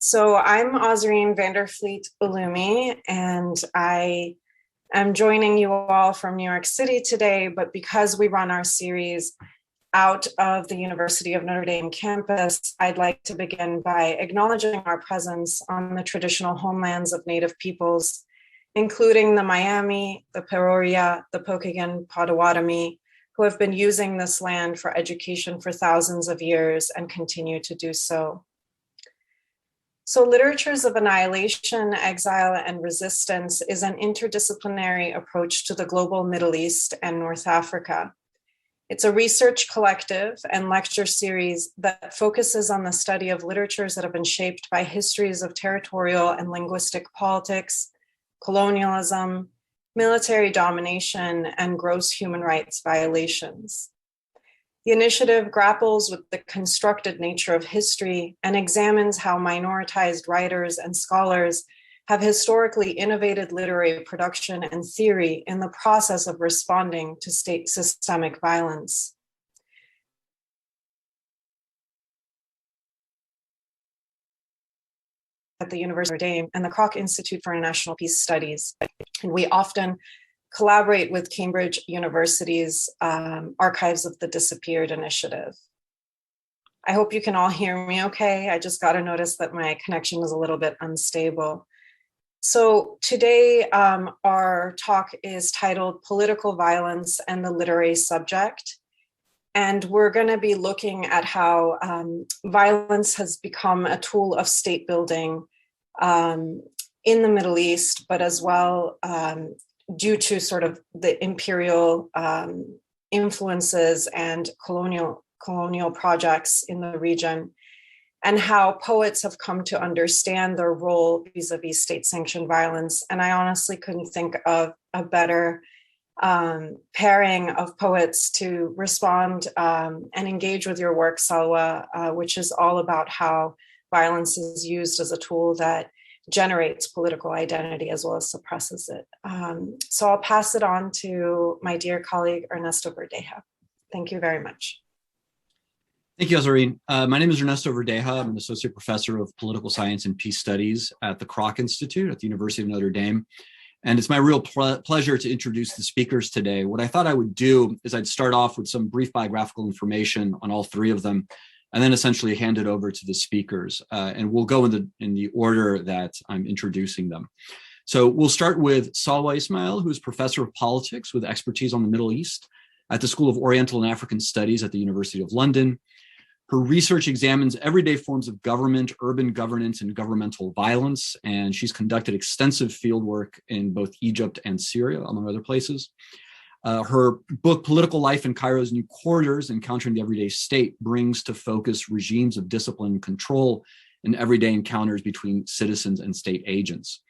So I'm Ozreen Vanderfleet Ulumi, and I am joining you all from New York City today. But because we run our series out of the University of Notre Dame campus, I'd like to begin by acknowledging our presence on the traditional homelands of Native peoples, including the Miami, the Peoria, the Pokagon Potawatomi, who have been using this land for education for thousands of years and continue to do so. So Literatures of Annihilation, Exile, and Resistance is an interdisciplinary approach to the global Middle East and North Africa. It's a research collective and lecture series that focuses on the study of literatures that have been shaped by histories of territorial and linguistic politics, colonialism, military domination, and gross human rights violations. The initiative grapples with the constructed nature of history and examines how minoritized writers and scholars have historically innovated literary production and theory in the process of responding to state systemic violence. At the University of Notre Dame and the Kroc Institute for International Peace Studies. And we often collaborate with Cambridge University's Archives of the Disappeared initiative. I hope you can all hear me okay. I just got a notice that my connection is a little bit unstable. So today, our talk is titled Political Violence and the Literary Subject. And we're going to be looking at how violence has become a tool of state building in the Middle East, but as well due to sort of the imperial influences and colonial projects in the region, and how poets have come to understand their role vis-a-vis state-sanctioned violence. And I honestly couldn't think of a better pairing of poets to respond and engage with your work, Salwa, which is all about how violence is used as a tool that generates political identity as well as suppresses it. So I'll pass it on to my dear colleague, Ernesto Verdeja. Thank you very much. Thank you, Ozreen. My name is Ernesto Verdeja. I'm an associate professor of political science and peace studies at the Kroc Institute at the University of Notre Dame. And it's my real pleasure to introduce the speakers today. What I thought I would do is I'd start off with some brief biographical information on all three of them, and then essentially hand it over to the speakers. And we'll go in the order that I'm introducing them. So we'll start with Salwa Ismail, who is professor of politics with expertise on the Middle East at the School of Oriental and African Studies at the University of London. Her research examines everyday forms of government, urban governance, and governmental violence, and she's conducted extensive fieldwork in both Egypt and Syria, among other places. Her book, Political Life in Cairo's New Quarters, Encountering the Everyday State, brings to focus regimes of discipline and control in everyday encounters between citizens and state agents.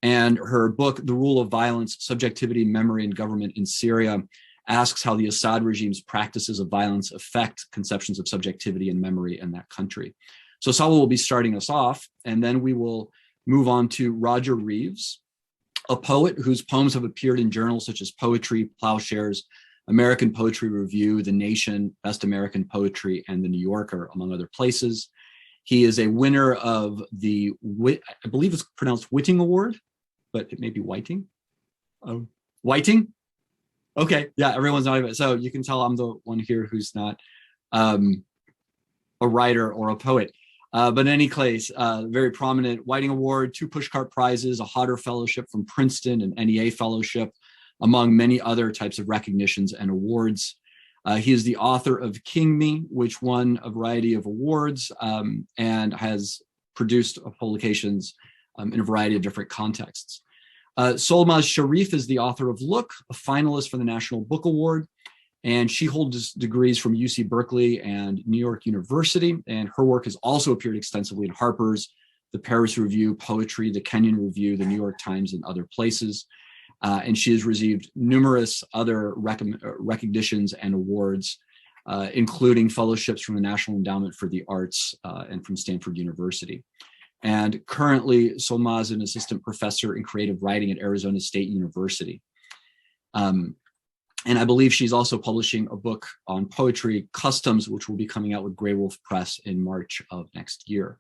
And her book, The Rule of Violence, Subjectivity, Memory, and Government in Syria, asks how the Assad regime's practices of violence affect conceptions of subjectivity and memory in that country. So Salwa will be starting us off, and then we will move on to Roger Reeves, a poet whose poems have appeared in journals such as Poetry, Plowshares, American Poetry Review, The Nation, Best American Poetry, and The New Yorker, among other places. He is a winner of the, I believe it's pronounced Whiting Award, but it may be Whiting. Whiting? Okay, yeah, everyone's not even, so you can tell I'm the one here who's not a writer or a poet. But in any case, very prominent Whiting Award, 2 Pushcart Prizes, a Hodder Fellowship from Princeton, an NEA Fellowship, among many other types of recognitions and awards. He is the author of King Me, which won a variety of awards and has produced publications in a variety of different contexts. Solmaz Sharif is the author of Look, a finalist for the National Book Award, and she holds degrees from UC Berkeley and New York University, and her work has also appeared extensively in Harper's, the Paris Review, Poetry, the Kenyon Review, the New York Times, and other places. And she has received numerous other recognitions and awards, including fellowships from the National Endowment for the Arts and from Stanford University. And currently, Solmaz is an assistant professor in creative writing at Arizona State University. And I believe she's also publishing a book on poetry, Customs, which will be coming out with Grey Wolf Press in March of next year.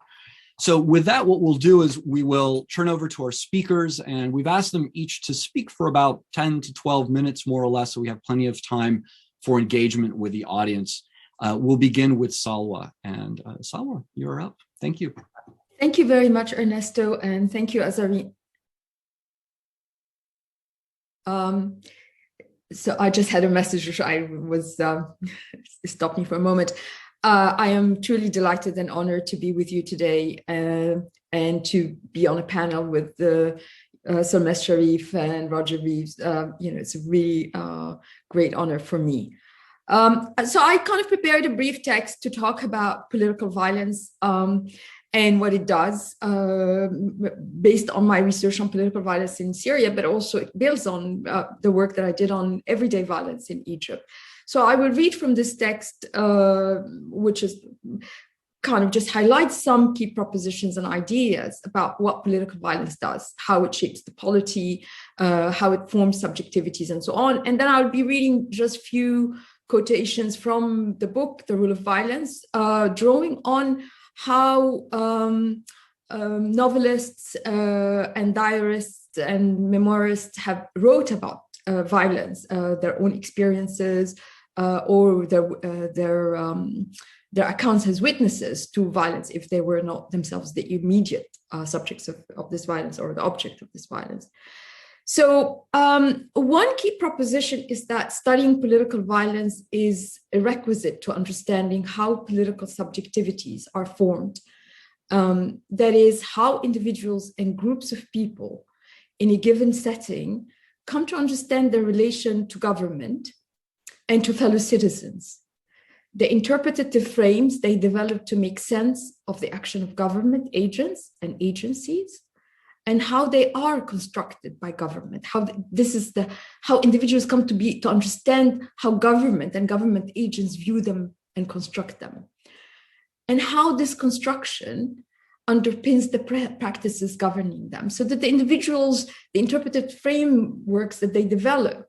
So with that, what we'll do is we will turn over to our speakers, and we've asked them each to speak for about 10 to 12 minutes, more or less, so we have plenty of time for engagement with the audience. We'll begin with Salwa. And Salwa, you're up. Thank you. Thank you very much, Ernesto, and thank you, Azari. So I just had a message which I was, stop me for a moment. I am truly delighted and honored to be with you today and to be on a panel with Solmaz Sharif and Roger Reeves. It's a really great honor for me. So I kind of prepared a brief text to talk about political violence and what it does based on my research on political violence in Syria, but also it builds on the work that I did on everyday violence in Egypt. So I will read from this text, which is kind of just highlights some key propositions and ideas about what political violence does, how it shapes the polity, how it forms subjectivities, and so on. And then I'll be reading just few quotations from the book, The Rule of Violence, drawing on how novelists and diarists and memoirists have wrote about violence, their own experiences, or their accounts as witnesses to violence if they were not themselves the immediate subjects of this violence or the object of this violence. So one key proposition is that studying political violence is a requisite to understanding how political subjectivities are formed. That is, how individuals and groups of people in a given setting come to understand their relation to government and to fellow citizens, the interpretative frames they develop to make sense of the action of government agents and agencies, and how they are constructed by government. How individuals come to understand how government and government agents view them and construct them, and how this construction underpins the practices governing them, so that the individuals, the interpretive frameworks that they develop,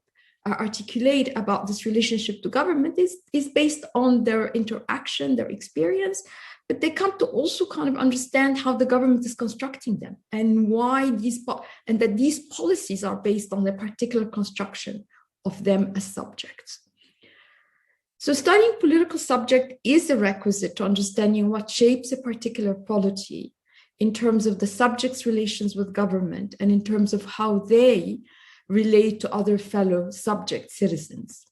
articulate about this relationship to government is based on their interaction, their experience, but they come to also kind of understand how the government is constructing them and why that these policies are based on a particular construction of them as subjects. So studying political subject is a requisite to understanding what shapes a particular polity in terms of the subject's relations with government and in terms of how they relate to other fellow subject citizens.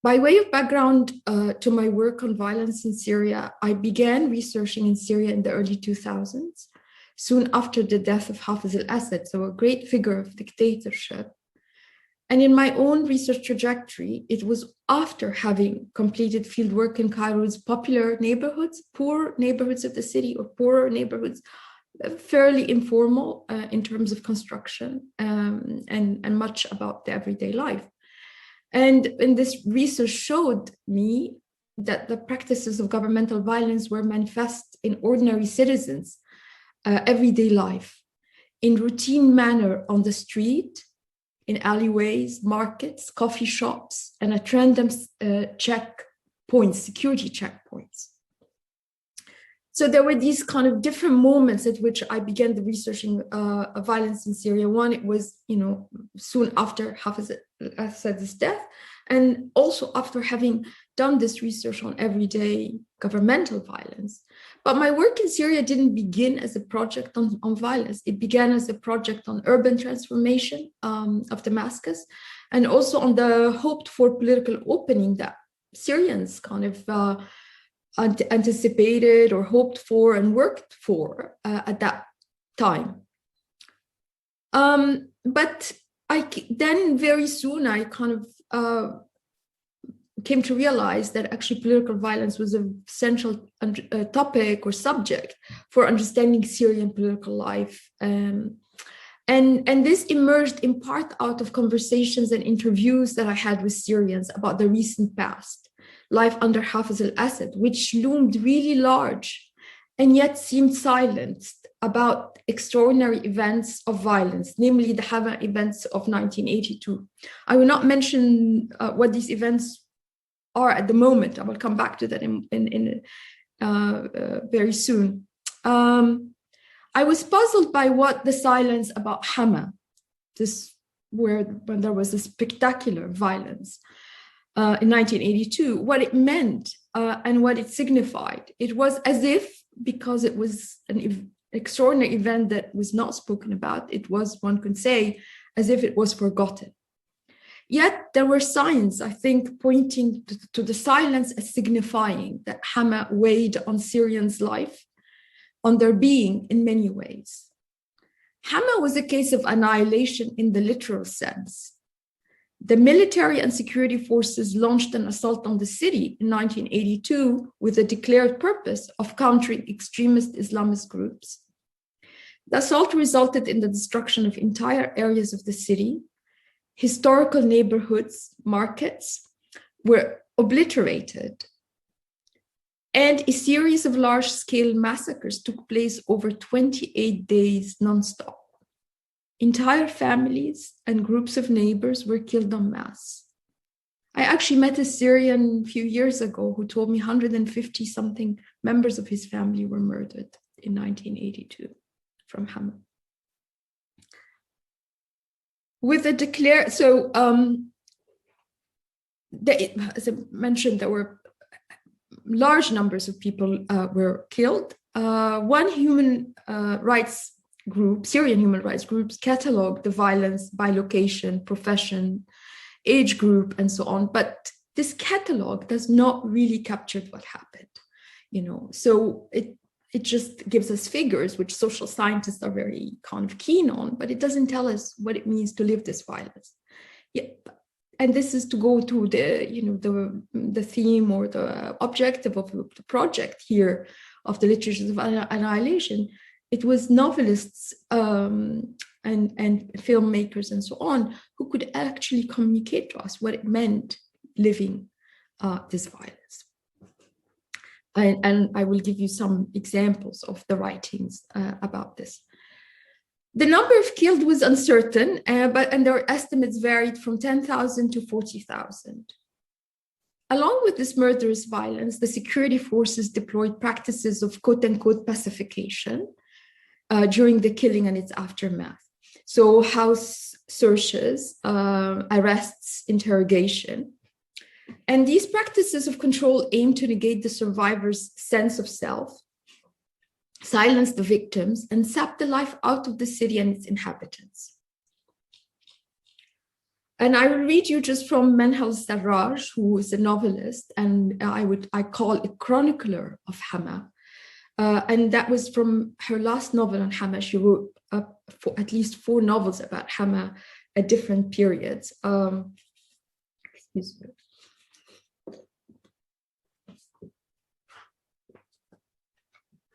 By way of background to my work on violence in Syria, I began researching in Syria in the early 2000s, soon after the death of Hafiz al-Assad, so a great figure of dictatorship. And in my own research trajectory, it was after having completed fieldwork in Cairo's popular neighborhoods, poor neighborhoods of the city, or poorer neighborhoods, fairly informal in terms of construction and much about the everyday life. And this research showed me that the practices of governmental violence were manifest in ordinary citizens' everyday life, in routine manner on the street, in alleyways, markets, coffee shops, and at random checkpoints, security checkpoints. So there were these kind of different moments at which I began the researching violence in Syria. One, it was, soon after Hafiz al-Assad's death, and also after having done this research on everyday governmental violence. But my work in Syria didn't begin as a project on violence. It began as a project on urban transformation of Damascus, and also on the hoped for political opening that Syrians kind of anticipated or hoped for and worked for at that time. But then very soon I kind of came to realize that actually political violence was an essential topic or subject for understanding Syrian political life. And this emerged in part out of conversations and interviews that I had with Syrians about the recent past, life under Hafiz al-Assad, which loomed really large and yet seemed silenced about extraordinary events of violence, namely the Hava events of 1982. I will not mention what these events are at the moment. I will come back to that in very soon. I was puzzled by what the silence about Hama, when there was a spectacular violence in 1982, what it meant and what it signified. It was as if, because it was an extraordinary event that was not spoken about, it was, one could say, as if it was forgotten. Yet there were signs, I think, pointing to the silence as signifying that Hama weighed on Syrians' life, on their being in many ways. Hama was a case of annihilation in the literal sense. The military and security forces launched an assault on the city in 1982 with the declared purpose of countering extremist Islamist groups. The assault resulted in the destruction of entire areas of the city. Historical neighborhoods, markets were obliterated. And a series of large-scale massacres took place over 28 days nonstop. Entire families and groups of neighbors were killed en masse. I actually met a Syrian a few years ago who told me 150-something members of his family were murdered in 1982 from Hama. With a as I mentioned, there were large numbers of people were killed. One human rights group, Syrian human rights groups, cataloged the violence by location, profession, age group, and so on. But this catalog does not really capture what happened, So it just gives us figures, which social scientists are very kind of keen on, but it doesn't tell us what it means to live this violence. Yeah. And this is to go to the theme or the objective of the project here of the literatures of annihilation. It was novelists and filmmakers and so on who could actually communicate to us what it meant living this violence. And I will give you some examples of the writings about this. The number of killed was uncertain, and their estimates varied from 10,000 to 40,000. Along with this murderous violence, the security forces deployed practices of quote-unquote pacification during the killing and its aftermath. So house searches, arrests, interrogation. And these practices of control aim to negate the survivor's sense of self, silence the victims, and sap the life out of the city and its inhabitants. And I will read you just from Menhal Sarraj, who is a novelist, and I call a chronicler of Hama. And that was from her last novel on Hama. She wrote at least 4 novels about Hama at different periods. Excuse me.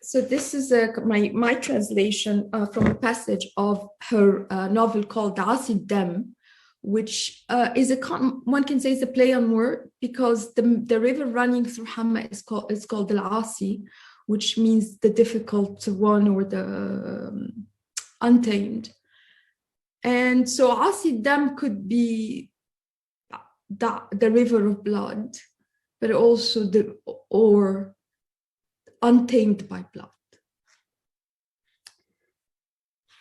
So this is my translation from a passage of her novel called Asid Dem, which is one can say is a play on word, because the river running through Hama is called Al-Asi, which means the difficult one or the untamed. And so Asid Dem could be the river of blood, but also or untamed by blood.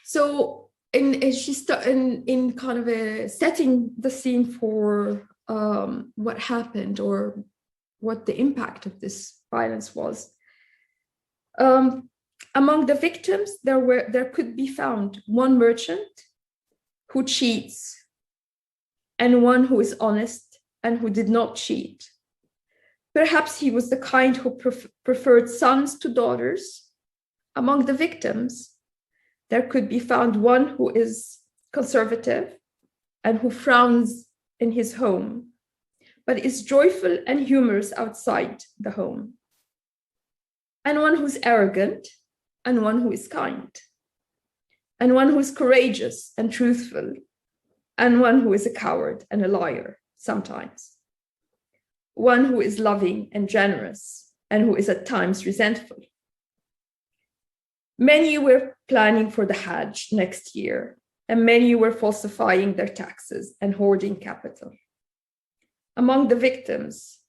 So in kind of setting the scene for what happened or what the impact of this violence was. Among the victims, there could be found one merchant who cheats and one who is honest and who did not cheat. Perhaps he was the kind who preferred sons to daughters. Among the victims, there could be found one who is conservative and who frowns in his home, but is joyful and humorous outside the home. And one who's arrogant, and one who is kind, and one who is courageous and truthful, and one who is a coward and a liar sometimes. One who is loving and generous, and who is at times resentful. Many were planning for the Hajj next year, and many were falsifying their taxes and hoarding capital. Among the victims,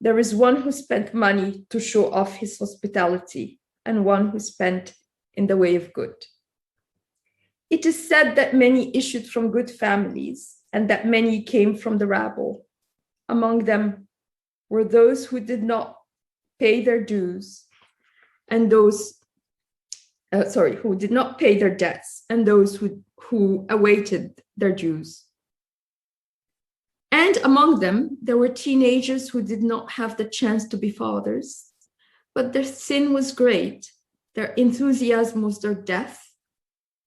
there is one who spent money to show off his hospitality and one who spent in the way of good. It is said that many issued from good families and that many came from the rabble. Among them were those who did not pay their dues and those, who did not pay their debts and those who awaited their dues. And among them, there were teenagers who did not have the chance to be fathers, but their sin was great. Their enthusiasm was their death.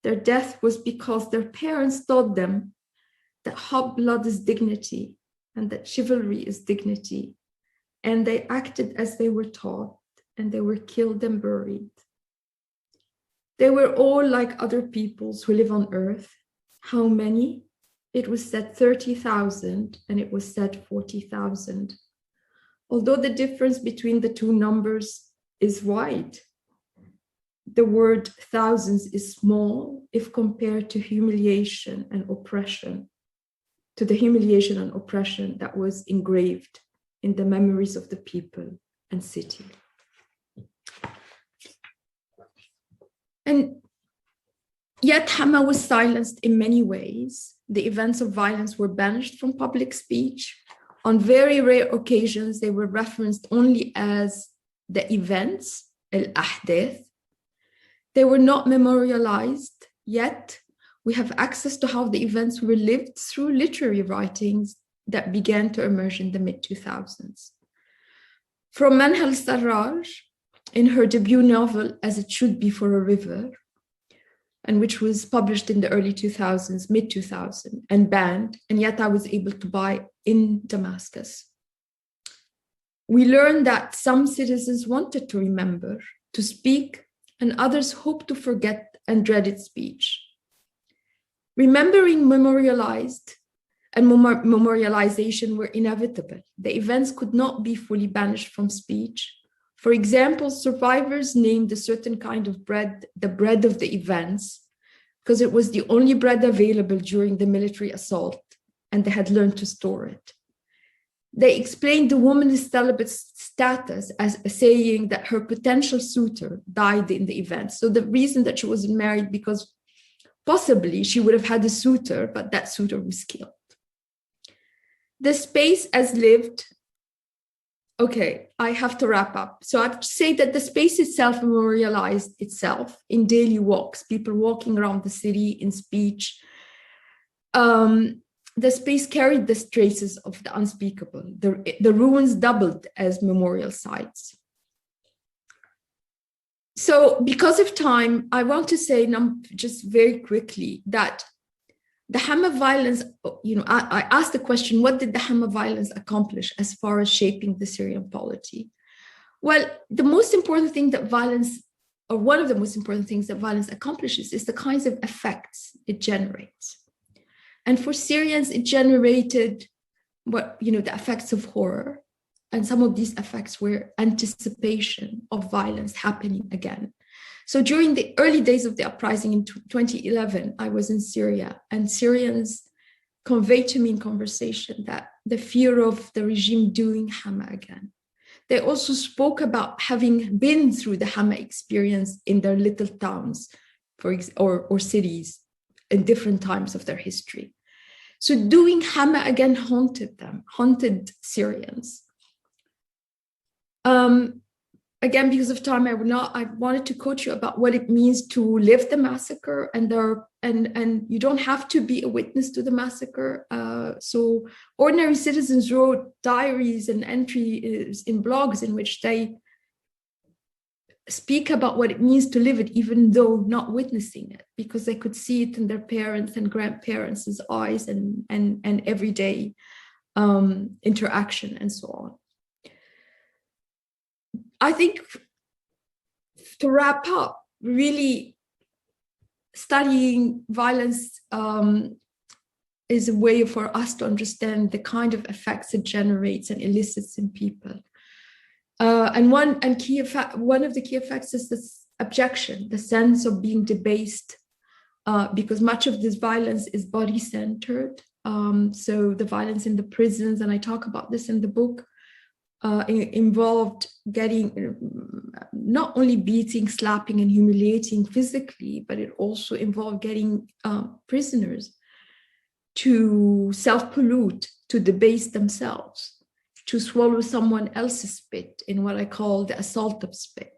Their death was because their parents taught them that hot blood is dignity and that chivalry is dignity. And they acted as they were taught, and they were killed and buried. They were all like other peoples who live on earth. How many? It was said 30,000, and it was said 40,000. Although the difference between the two numbers is wide, the word thousands is small if compared to humiliation and oppression, to the humiliation and oppression that was engraved in the memories of the people and city. And yet Hama was silenced in many ways. The events of violence were banished from public speech. On very rare occasions, they were referenced only as the events, al-ahdath. They were not memorialized, yet we have access to how the events were lived through literary writings that began to emerge in the mid-2000s. From Manha al-Sarraj, in her debut novel, As It Should Be for a River, and which was published in the early 2000s, mid-2000s, and banned, and yet I was able to buy in Damascus. We learned that some citizens wanted to remember, to speak, and others hoped to forget and dreaded speech. Remembering memorialized and memorialization were inevitable. The events could not be fully banished from speech. For example, survivors named a certain kind of bread the bread of the events because it was the only bread available during the military assault, and they had learned to store it. They explained the woman's celibate status as saying that her potential suitor died in the event. So the reason that she wasn't married, because possibly she would have had a suitor, but that suitor was killed. The space as lived. Okay, I have to wrap up. So I have to say that the space itself memorialized itself in daily walks, people walking around the city in speech. The space carried the traces of the unspeakable. The ruins doubled as memorial sites. So because of time, I want to say just very quickly that the Hama violence, I asked the question, what did the Hama violence accomplish as far as shaping the Syrian polity? Well, the most important thing that violence, or one of the most important things that violence accomplishes, is the kinds of effects it generates. And for Syrians, it generated the effects of horror. And some of these effects were anticipation of violence happening again. So during the early days of the uprising in 2011, I was in Syria, and Syrians conveyed to me in conversation that the fear of the regime doing Hama again. They also spoke about having been through the Hama experience in their little towns, or cities in different times of their history. So doing Hama again haunted Syrians. Again, because of time, I wanted to quote you about what it means to live the massacre, and you don't have to be a witness to the massacre. So ordinary citizens wrote diaries and entries in blogs in which they speak about what it means to live it, even though not witnessing it, because they could see it in their parents and grandparents' eyes and everyday interaction and so on. I think to wrap up, really studying violence is a way for us to understand the kind of effects it generates and elicits in people. And one of the key effects is this objection, the sense of being debased, because much of this violence is body-centered. So the violence in the prisons, and I talk about this in the book, involved getting not only beating, slapping, and humiliating physically, but it also involved getting prisoners to self-pollute, to debase themselves, to swallow someone else's spit in what I call the assault of spit.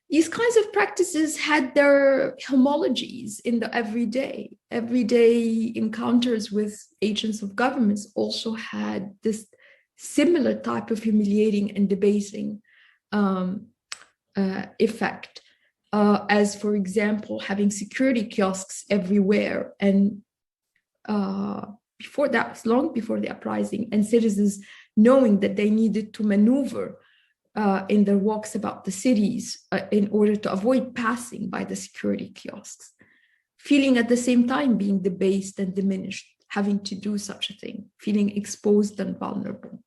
These kinds of practices had their homologies in the everyday. Everyday encounters with agents of governments also had this similar type of humiliating and debasing effect, as, for example, having security kiosks everywhere. And before that, long before the uprising, and citizens knowing that they needed to maneuver in their walks about the cities in order to avoid passing by the security kiosks, feeling at the same time being debased and diminished, having to do such a thing, feeling exposed and vulnerable.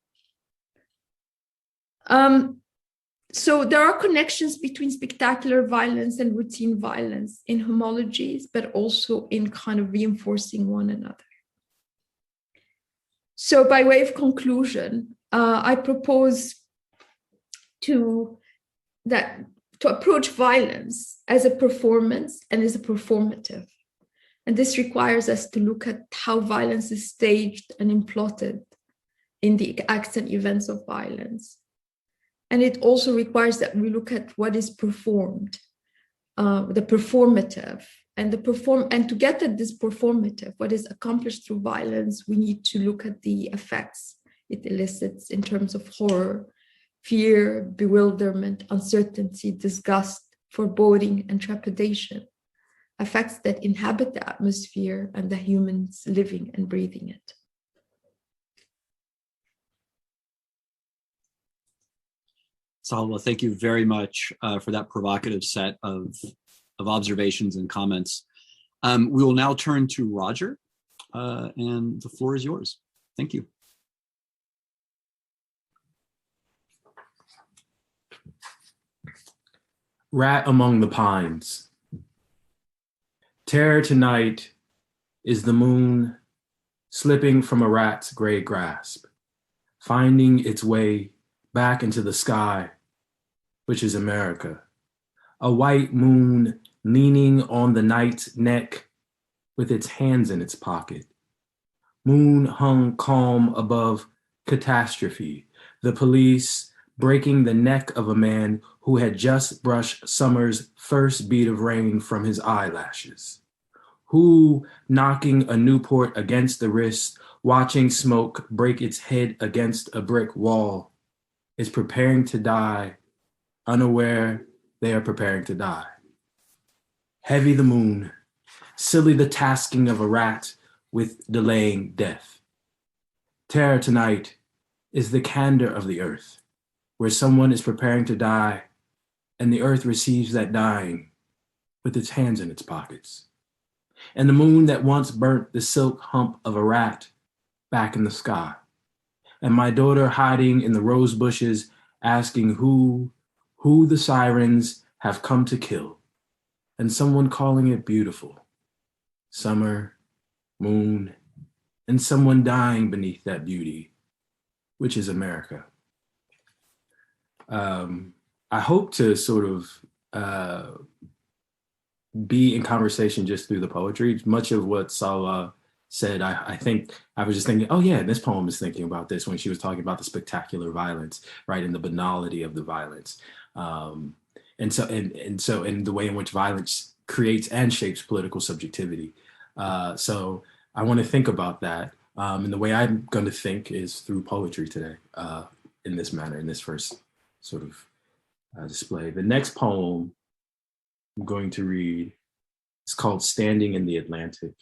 So there are connections between spectacular violence and routine violence in homologies, but also in kind of reinforcing one another. So by way of conclusion, I propose to approach violence as a performance and as a performative. And this requires us to look at how violence is staged and implotted in the acts and events of violence. And it also requires that we look at what is performed, the performative, and to get at this performative, what is accomplished through violence, we need to look at the effects it elicits in terms of horror, fear, bewilderment, uncertainty, disgust, foreboding, and trepidation, effects that inhabit the atmosphere and the humans living and breathing it. Salwa, thank you very much for that provocative set of observations and comments. We will now turn to Roger, and the floor is yours. Thank you. Rat among the pines. Terror tonight is the moon slipping from a rat's gray grasp, finding its way back into the sky, which is America. A white moon leaning on the night's neck with its hands in its pocket. Moon hung calm above catastrophe, the police breaking the neck of a man who had just brushed summer's first bead of rain from his eyelashes. Who, knocking a Newport against the wrist, watching smoke break its head against a brick wall, is preparing to die, unaware they are preparing to die. Heavy the moon, silly the tasking of a rat with delaying death. Terror tonight is the candor of the earth, where someone is preparing to die and the earth receives that dying with its hands in its pockets. And the moon that once burnt the silk hump of a rat back in the sky. And my daughter hiding in the rose bushes asking who the sirens have come to kill. And someone calling it beautiful. Summer, moon, and someone dying beneath that beauty, which is America. I hope to sort of be in conversation just through the poetry. Much of what Salwa said, I think I was just thinking, oh yeah, this poem is thinking about this when she was talking about the spectacular violence, right, and the banality of the violence. And so in the way in which violence creates and shapes political subjectivity. So I want to think about that. And the way I'm going to think is through poetry today, in this manner, in this first sort of display. The next poem I'm going to read is called Standing in the Atlantic.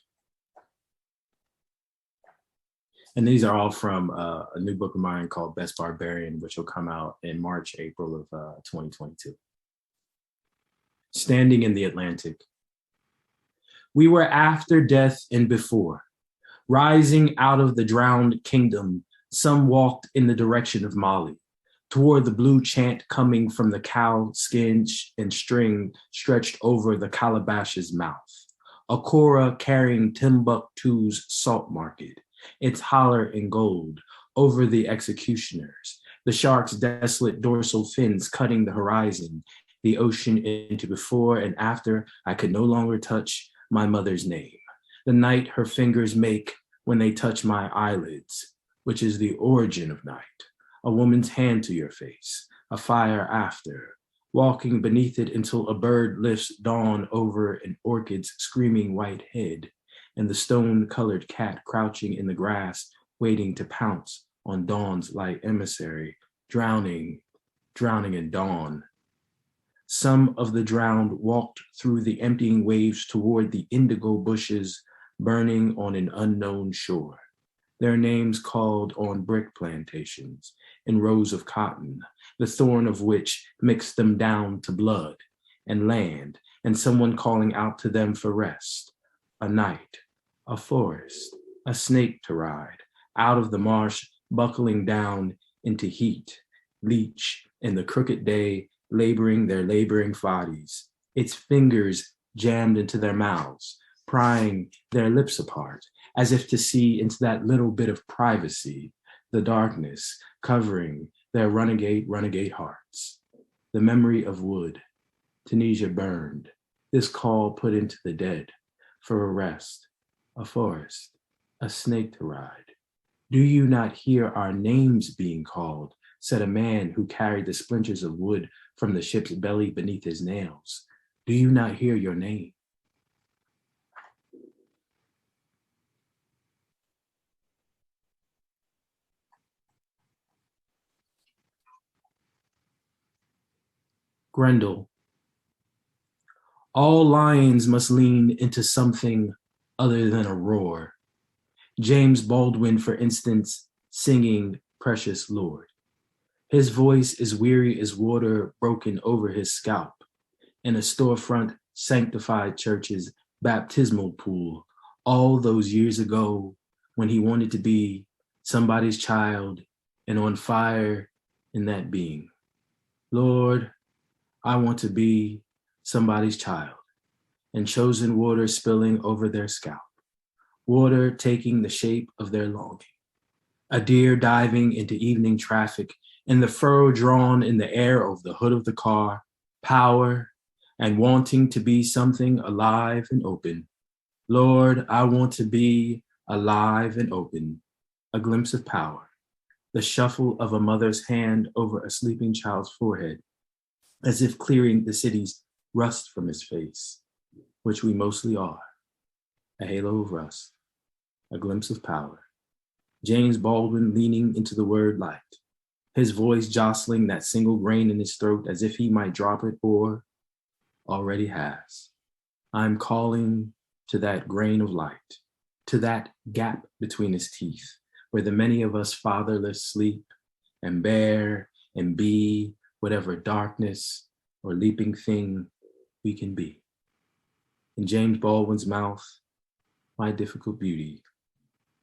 And these are all from a new book of mine called Best Barbarian, which will come out in March, April of 2022. Standing in the Atlantic. We were after death and before. Rising out of the drowned kingdom, some walked in the direction of Mali, toward the blue chant coming from the cow skin and string stretched over the calabash's mouth. A kora carrying Timbuktu's salt market, its holler in gold, over the executioners, the shark's desolate dorsal fins cutting the horizon, the ocean into before and after I could no longer touch my mother's name. The night her fingers make when they touch my eyelids, which is the origin of night. A woman's hand to your face, a fire after, walking beneath it until a bird lifts dawn over an orchid's screaming white head, and the stone-colored cat crouching in the grass, waiting to pounce on dawn's light emissary, drowning in dawn. Some of the drowned walked through the emptying waves toward the indigo bushes burning on an unknown shore. Their names called on brick plantations and rows of cotton, the thorn of which mixed them down to blood and land, and someone calling out to them for rest, a night, a forest, a snake to ride, out of the marsh buckling down into heat, leech in the crooked day, laboring their laboring bodies, its fingers jammed into their mouths, prying their lips apart, as if to see into that little bit of privacy, the darkness covering their renegade hearts. The memory of wood, Tunisia burned, this call put into the dead, for a rest, a forest, a snake to ride. Do you not hear our names being called, said a man who carried the splinters of wood from the ship's belly beneath his nails. Do you not hear your name? Grendel. All lions must lean into something other than a roar. James Baldwin, for instance, singing Precious Lord. His voice is weary as water broken over his scalp in a storefront sanctified church's baptismal pool all those years ago when he wanted to be somebody's child and on fire in that being. Lord, I want to be somebody's child, and chosen water spilling over their scalp, water taking the shape of their longing. A deer diving into evening traffic, and the furrow drawn in the air over the hood of the car, power, and wanting to be something alive and open. Lord, I want to be alive and open, a glimpse of power, the shuffle of a mother's hand over a sleeping child's forehead, as if clearing the city's rust from his face, which we mostly are, a halo of rust, a glimpse of power. James Baldwin leaning into the word light, his voice jostling that single grain in his throat as if he might drop it or already has. I'm calling to that grain of light, to that gap between his teeth, where the many of us fatherless sleep and bear and be whatever darkness or leaping thing we can be. In James Baldwin's mouth, my difficult beauty,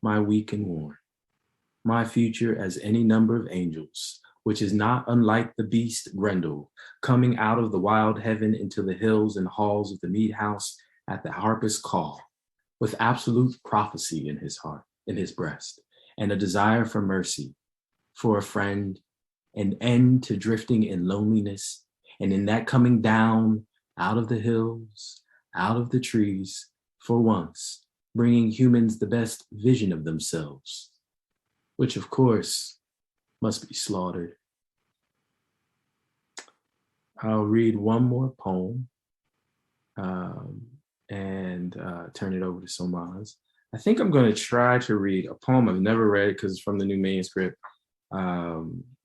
my weak and worn, my future as any number of angels, which is not unlike the beast Grendel, coming out of the wild heaven into the hills and halls of the mead house at the harpist's call, with absolute prophecy in his heart, in his breast, and a desire for mercy, for a friend, an end to drifting in loneliness, and in that coming down out of the hills, out of the trees, for once, bringing humans the best vision of themselves, which of course must be slaughtered. I'll read one more poem and turn it over to Solmaz. I think I'm going to try to read a poem I've never read because it's from the new manuscript.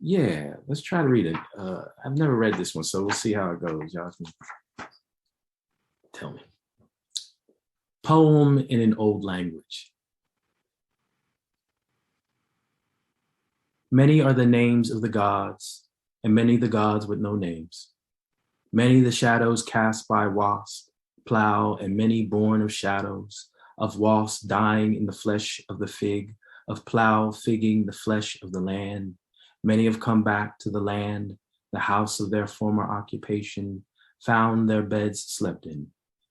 Yeah, let's try to read it. I've never read this one, so we'll see how it goes. Y'all can tell me. Poem in an old language. Many are the names of the gods, and many the gods with no names. Many the shadows cast by wasp, plow, and many born of shadows, of wasp dying in the flesh of the fig, of plow figging the flesh of the land. Many have come back to the land, the house of their former occupation, found their beds slept in,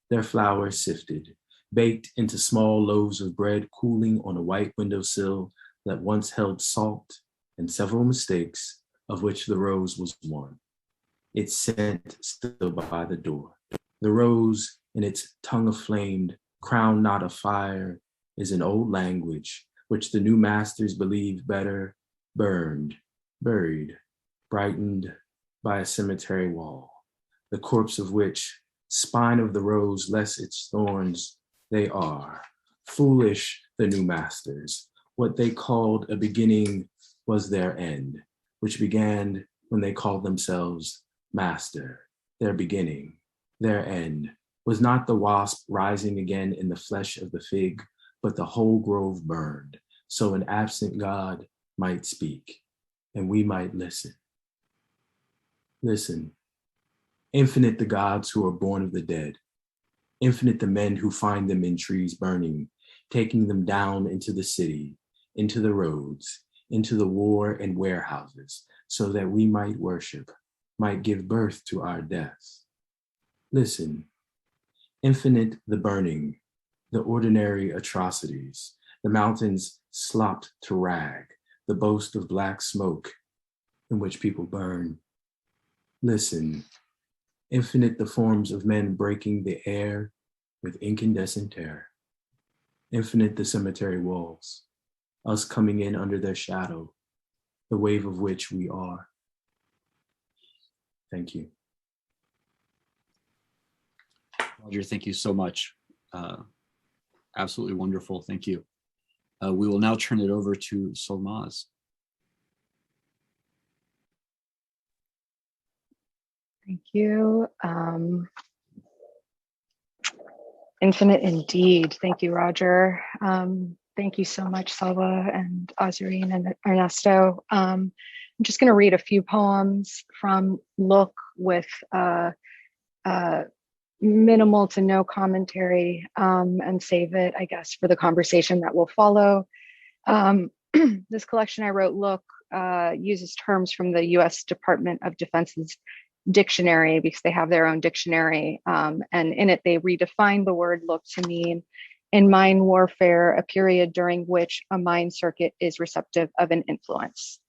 their flowers sifted, baked into small loaves of bread cooling on a white windowsill that once held salt and several mistakes, of which the rose was one. Its scent still by the door. The rose, in its tongue of flame, crown not of fire, is an old language, which the new masters believe better, burned, buried, brightened by a cemetery wall, the corpse of which, spine of the rose less its thorns, they are. Foolish, the new masters. What they called a beginning was their end, which began when they called themselves master. Their beginning, their end, was not the wasp rising again in the flesh of the fig, but the whole grove burned, so an absent God might speak, and we might listen. Listen, infinite the gods who are born of the dead, infinite the men who find them in trees burning, taking them down into the city, into the roads, into the war and warehouses, so that we might worship, might give birth to our deaths. Listen, infinite the burning, the ordinary atrocities, the mountains slopped to rag, the boast of black smoke in which people burn. Listen, infinite the forms of men breaking the air with incandescent terror. Infinite the cemetery walls, us coming in under their shadow, the wave of which we are. Thank you. Roger, thank you so much. Absolutely wonderful. Thank you. We will now turn it over to Solmaz. Thank you. Infinite indeed. Thank you, Roger. Thank you so much, Salwa and Azurine and Ernesto. I'm just going to read a few poems from Look with minimal to no commentary, and save it, I guess, for the conversation that will follow. This collection I wrote, Look, uses terms from the US Department of Defense's dictionary, because they have their own dictionary, and in it they redefine the word look to mean, in mine warfare, a period during which a mind circuit is receptive of an influence.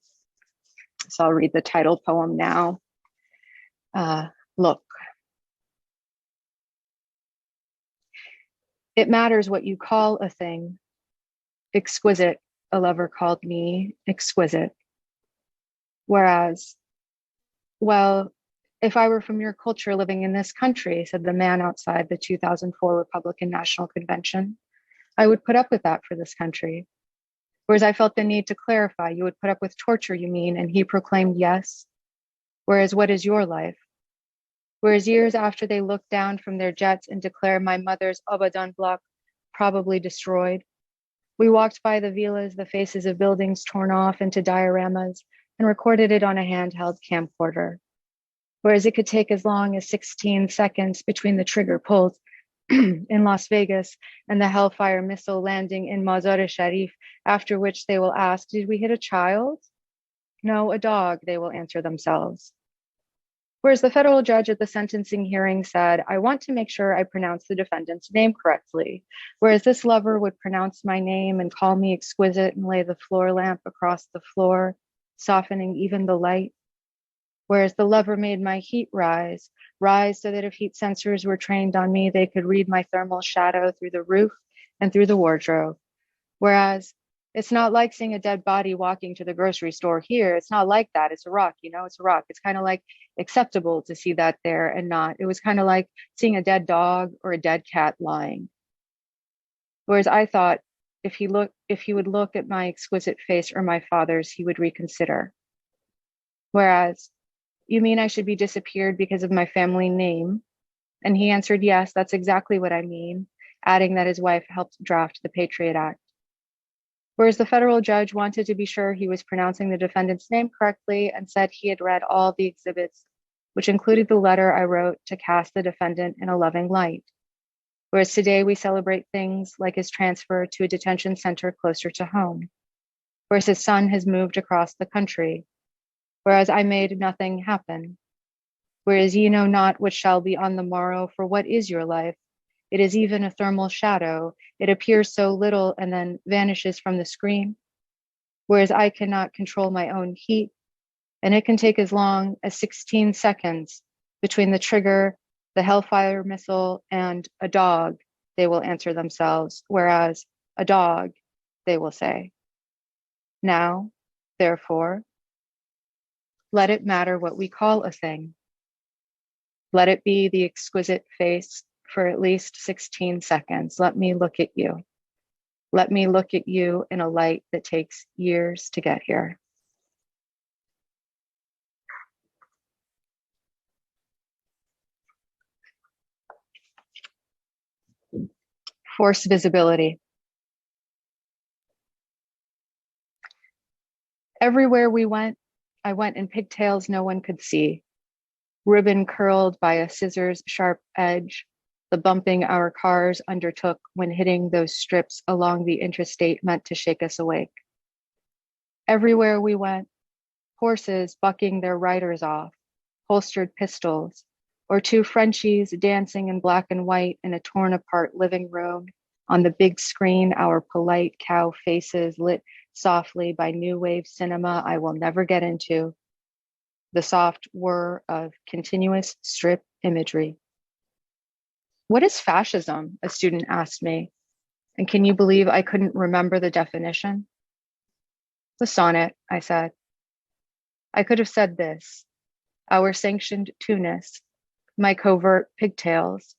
So I'll read the titled poem now. Look. It matters what you call a thing. Exquisite, a lover called me, exquisite. Whereas, well, if I were from your culture living in this country, said the man outside the 2004 Republican National Convention, I would put up with that for this country. Whereas I felt the need to clarify, you would put up with torture, you mean? And he proclaimed yes. Whereas what is your life? Whereas years after they look down from their jets and declare my mother's Abadan block probably destroyed, we walked by the villas, the faces of buildings torn off into dioramas, and recorded it on a handheld camcorder. Whereas it could take as long as 16 seconds between the trigger pulls in Las Vegas and the Hellfire missile landing in Mazar-e Sharif, after which they will ask, did we hit a child? No, a dog, they will answer themselves. Whereas the federal judge at the sentencing hearing said, I want to make sure I pronounce the defendant's name correctly. Whereas this lover would pronounce my name and call me exquisite and lay the floor lamp across the floor, softening even the light. Whereas the lover made my heat rise so that if heat sensors were trained on me, they could read my thermal shadow through the roof and through the wardrobe. Whereas it's not like seeing a dead body walking to the grocery store here. It's not like that. It's Iraq, it's Iraq. It's kind of like acceptable to see that there and not. It was kind of like seeing a dead dog or a dead cat lying. Whereas I thought if he would look at my exquisite face or my father's, he would reconsider. Whereas, you mean I should be disappeared because of my family name? And he answered, yes, that's exactly what I mean, adding that his wife helped draft the Patriot Act. Whereas the federal judge wanted to be sure he was pronouncing the defendant's name correctly and said he had read all the exhibits, which included the letter I wrote to cast the defendant in a loving light. Whereas today we celebrate things like his transfer to a detention center closer to home. Whereas his son has moved across the country. Whereas I made nothing happen. Whereas ye know not what shall be on the morrow, for what is your life? It is even a thermal shadow. It appears so little and then vanishes from the screen. Whereas I cannot control my own heat, and it can take as long as 16 seconds between the trigger, the Hellfire missile, and a dog, they will answer themselves, whereas a dog, they will say. Now, therefore, let it matter what we call a thing. Let it be the exquisite face for at least 16 seconds. Let me look at you. Let me look at you in a light that takes years to get here. Force visibility. Everywhere we went, I went in pigtails no one could see, ribbon curled by a scissor's sharp edge, the bumping our cars undertook when hitting those strips along the interstate meant to shake us awake. Everywhere we went, horses bucking their riders off, holstered pistols, or two Frenchies dancing in black and white in a torn apart living room. On the big screen, our polite cow faces lit softly by new wave cinema I will never get into. The soft whir of continuous strip imagery. What is fascism? A student asked me. And can you believe I couldn't remember the definition? The sonnet, I said. I could have said this. Our sanctioned Tunis, my covert pigtails.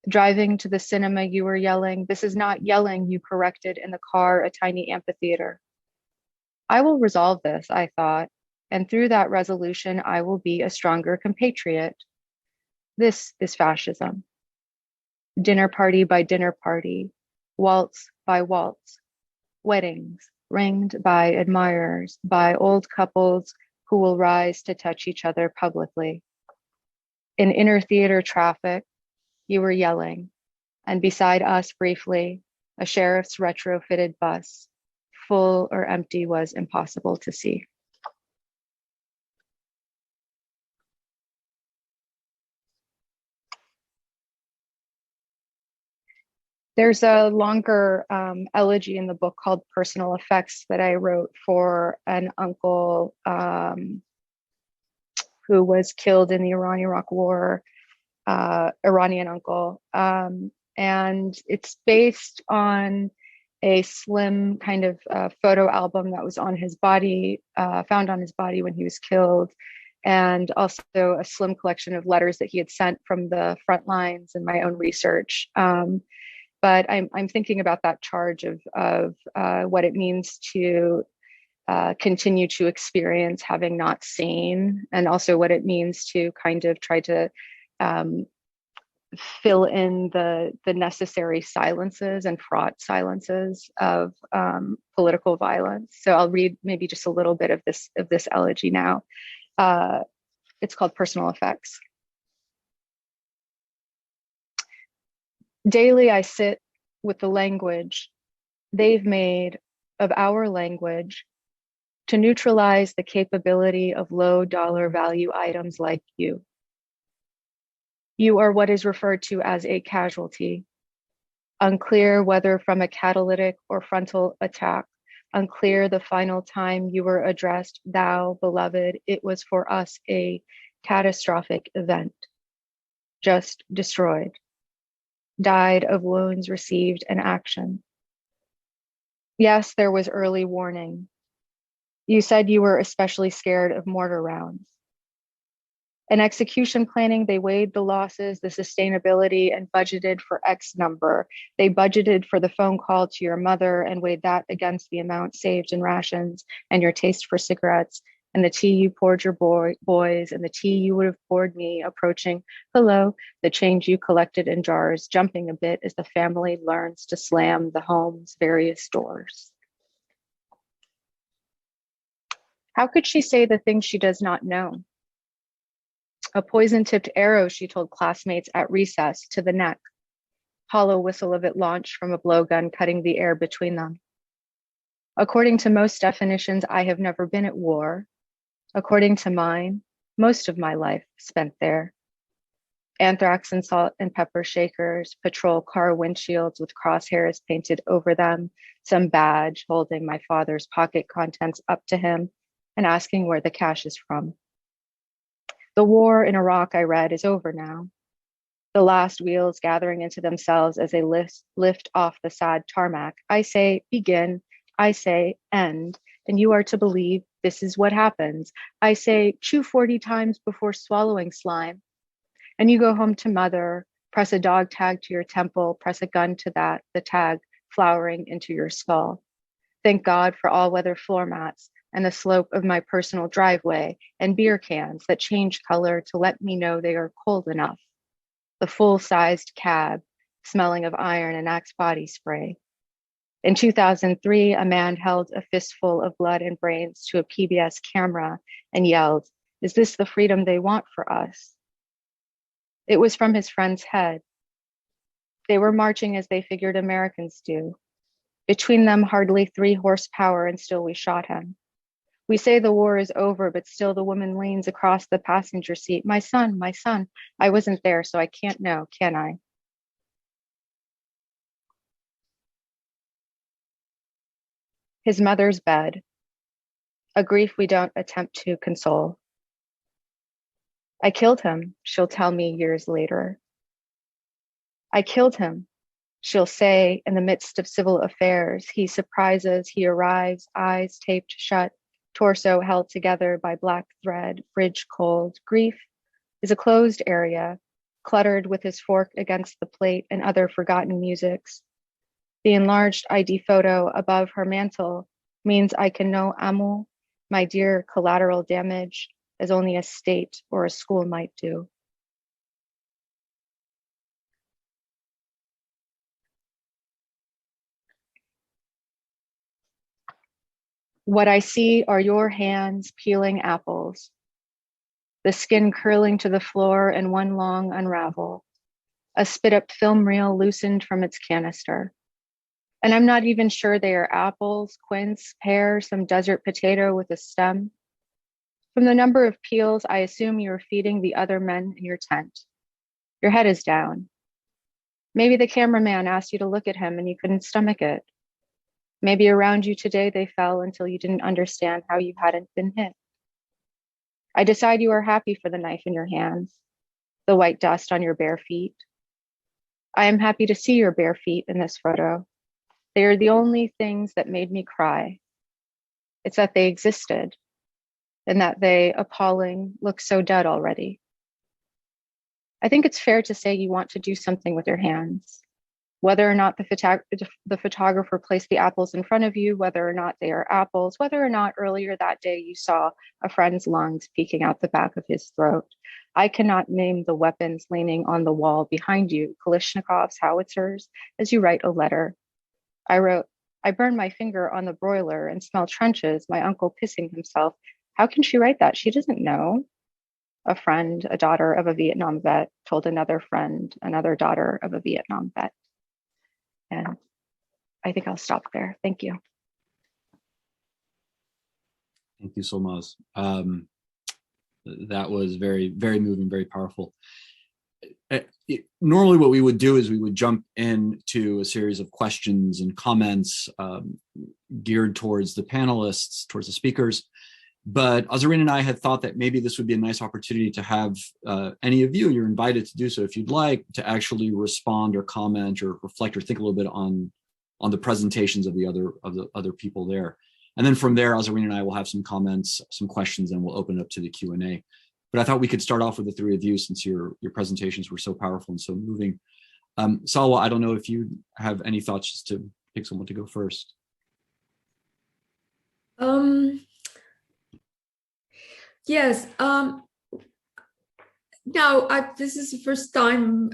Driving to the cinema, you were yelling. This is not yelling, you corrected in the car, a tiny amphitheater. I will resolve this, I thought, and through that resolution, I will be a stronger compatriot. This is fascism. Dinner party by dinner party, waltz by waltz, weddings ringed by admirers, by old couples who will rise to touch each other publicly. In inner theater traffic, you were yelling, and beside us briefly, a sheriff's retrofitted bus, full or empty was impossible to see. There's a longer elegy in the book called Personal Effects that I wrote for an uncle who was killed in the Iran-Iraq War, Iranian uncle. And it's based on a slim kind of photo album that was on his body, found on his body when he was killed, and also a slim collection of letters that he had sent from the front lines in my own research. But I'm thinking about that charge of what it means to continue to experience having not seen, and also what it means to kind of try to fill in the necessary silences and fraught silences of political violence. So I'll read maybe just a little bit of this elegy now. It's called Personal Effects. Daily I sit with the language they've made of our language to neutralize the capability of low dollar value items like you. You are what is referred to as a casualty, unclear whether from a catalytic or frontal attack, unclear the final time you were addressed, thou, beloved, it was for us a catastrophic event, just destroyed, died of wounds received and action. Yes, there was early warning. You said you were especially scared of mortar rounds. In execution planning, they weighed the losses, the sustainability, and budgeted for X number. They budgeted for the phone call to your mother and weighed that against the amount saved in rations and your taste for cigarettes and the tea you poured your boys and the tea you would have poured me, approaching, hello, the change you collected in jars, jumping a bit as the family learns to slam the home's various doors. How could she say the things she does not know? A poison-tipped arrow, she told classmates at recess, to the neck. Hollow whistle of it launched from a blowgun, cutting the air between them. According to most definitions, I have never been at war. According to mine, most of my life spent there. Anthrax and salt and pepper shakers, patrol car windshields with crosshairs painted over them, some badge holding my father's pocket contents up to him, and asking where the cash is from. The war in Iraq, I read, is over now. The last wheels gathering into themselves as they lift off the sad tarmac. I say begin, I say end, and you are to believe this is what happens. I say chew 40 times before swallowing slime, and you go home to mother, press a dog tag to your temple, press a gun to that, the tag flowering into your skull. Thank God for all-weather floor mats and the slope of my personal driveway and beer cans that change color to let me know they are cold enough. The full-sized cab smelling of iron and Axe body spray. In 2003, a man held a fistful of blood and brains to a PBS camera and yelled, "Is this the freedom they want for us?" It was from his friend's head. They were marching as they figured Americans do. Between them, hardly 3 horsepower, and still we shot him. We say the war is over, but still the woman leans across the passenger seat. My son, I wasn't there, so I can't know, can I? His mother's bed, a grief we don't attempt to console. I killed him, she'll tell me years later. I killed him, she'll say in the midst of civil affairs. He surprises, he arrives, eyes taped shut, torso held together by black thread, fridge cold. Grief is a closed area, cluttered with his fork against the plate and other forgotten musics. The enlarged ID photo above her mantle means I can know Amu, my dear collateral damage, as only a state or a school might do. What I see are your hands peeling apples, the skin curling to the floor in one long unravel, a spit up film reel loosened from its canister. And I'm not even sure they are apples, quince, pear, some desert potato with a stem. From the number of peels, I assume you are feeding the other men in your tent. Your head is down. Maybe the cameraman asked you to look at him and you couldn't stomach it. Maybe around you today they fell until you didn't understand how you hadn't been hit. I decide you are happy for the knife in your hands, the white dust on your bare feet. I am happy to see your bare feet in this photo. They are the only things that made me cry. It's that they existed and that they, appalling, look so dead already. I think it's fair to say you want to do something with your hands. Whether or not the photographer placed the apples in front of you, whether or not they are apples, whether or not earlier that day you saw a friend's lungs peeking out the back of his throat. I cannot name the weapons leaning on the wall behind you, Kalashnikovs, howitzers, as you write a letter. I wrote, I burned my finger on the broiler and smell trenches, my uncle pissing himself. How can she write that? She doesn't know. A friend, a daughter of a Vietnam vet, told another friend, another daughter of a Vietnam vet. And I think I'll stop there. Thank you. Thank you, Solmaz. That was very, very moving, very powerful. Normally what we would do is we would jump into a series of questions and comments geared towards the panelists, towards the speakers. But Azarine and I had thought that maybe this would be a nice opportunity to have any of you, you're invited to do so if you'd like, to actually respond or comment or reflect or think a little bit on the presentations of the other people there. And then from there, Azarine and I will have some comments, some questions, and we'll open it up to the Q&A. But I thought we could start off with the three of you since your presentations were so powerful and so moving. Salwa, I don't know if you have any thoughts, just to pick someone to go first. Yes. Now, this is the first time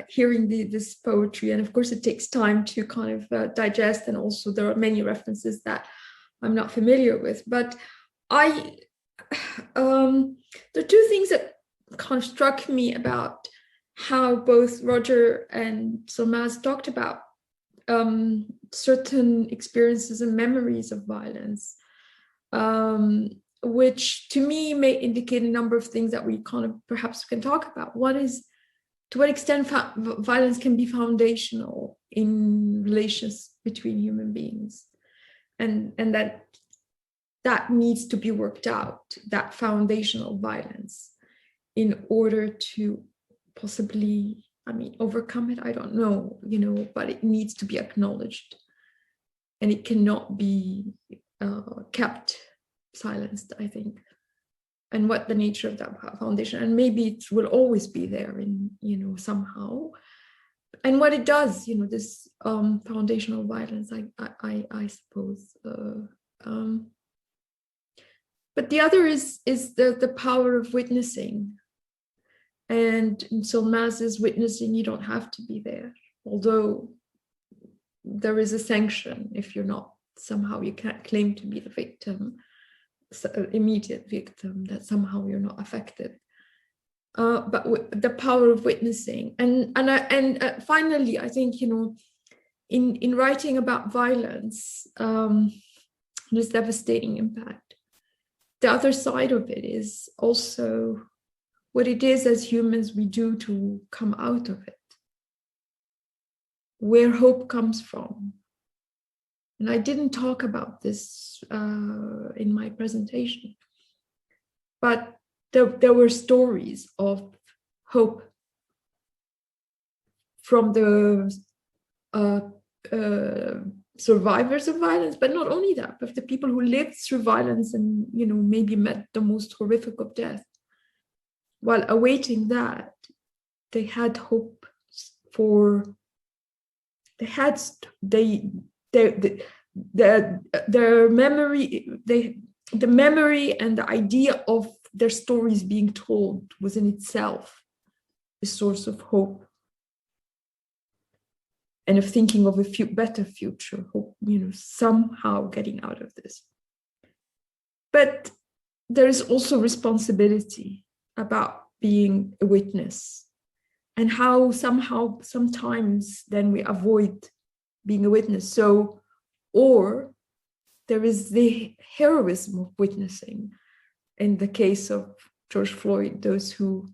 hearing this poetry, and of course it takes time to kind of digest, and also there are many references that I'm not familiar with. But there are two things that kind of struck me about how both Roger and Solmaz talked about certain experiences and memories of violence. Which to me may indicate a number of things that we kind of perhaps can talk about. One is to what extent violence can be foundational in relations between human beings, and that that needs to be worked out, that foundational violence, in order to possibly, overcome it. I don't know, but it needs to be acknowledged, and it cannot be kept silenced, I think. And what the nature of that foundation, and maybe it will always be there in, somehow. And what it does, this foundational violence, I suppose. But the other is the power of witnessing. And in Solmaz's witnessing, you don't have to be there, although there is a sanction if you're not, somehow you can't claim to be the victim, immediate victim, that somehow you're not affected. But the power of witnessing, and finally, I think, in writing about violence, this devastating impact, the other side of it is also what it is as humans we do to come out of it, where hope comes from. And I didn't talk about this in my presentation, but there were stories of hope from the survivors of violence, but not only that, but the people who lived through violence and, maybe met the most horrific of death. While awaiting that, they had hope for, their memory, the memory and the idea of their stories being told was in itself a source of hope, and of thinking of a better future, hope, somehow getting out of this. But there is also responsibility about being a witness, and how sometimes then we avoid being a witness. So, or there is the heroism of witnessing. In the case of George Floyd, those who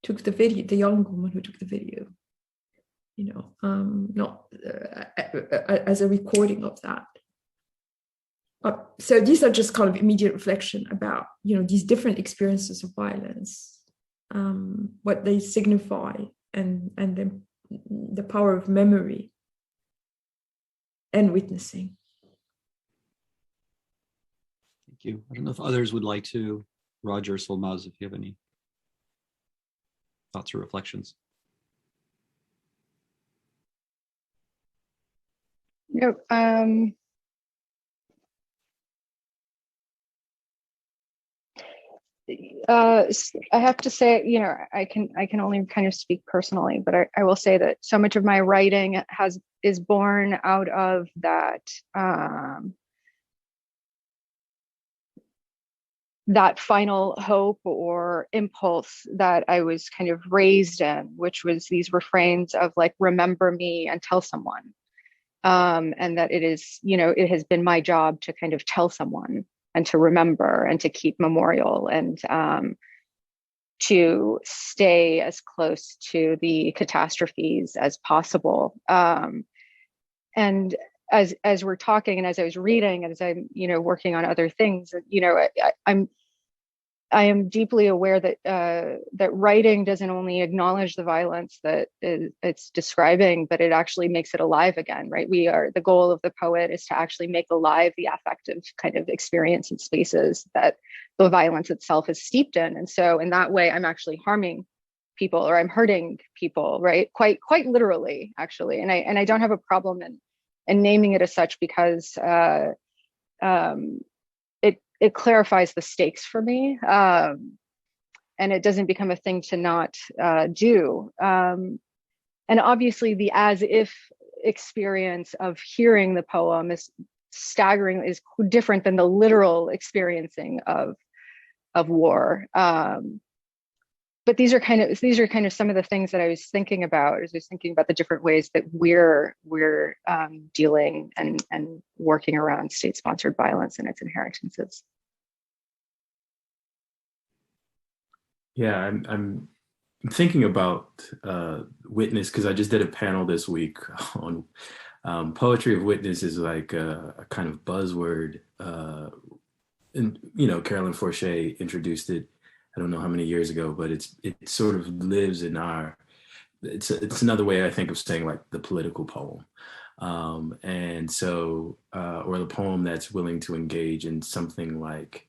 took the video, the young woman who took the video, not as a recording of that. So these are just kind of immediate reflection about, these different experiences of violence, what they signify, and the power of memory and witnessing. Thank you. I don't know if others would like to, Roger, Solmaz, if you have any thoughts or reflections. No, I have to say, I can only kind of speak personally, but I will say that so much of my writing is born out of that that final hope or impulse that I was kind of raised in, which was these refrains of like, remember me and tell someone. And that it is, it has been my job to kind of tell someone and to remember and to keep memorial and to stay as close to the catastrophes as possible. And as we're talking and as I was reading and as I'm, working on other things, I am deeply aware that that writing doesn't only acknowledge the violence that it's describing, but it actually makes it alive again, right? The goal of the poet is to actually make alive the affective kind of experience and spaces that the violence itself is steeped in. And so in that way, I'm actually harming people, or I'm hurting people, right? Quite literally, actually. And I don't have a problem in naming it as such, because it clarifies the stakes for me, and it doesn't become a thing to not do. And obviously the as if experience of hearing the poem is staggering, is different than the literal experiencing of war. But these are kind of some of the things that I was thinking about as I was thinking about the different ways that we're dealing and working around state-sponsored violence and its inheritances. Yeah, I'm thinking about witness, because I just did a panel this week on poetry of witness is like a kind of buzzword and Carolyn Forche introduced it. I don't know how many years ago, but it sort of lives in our. It's another way I think of saying like the political poem, and so or the poem that's willing to engage in something like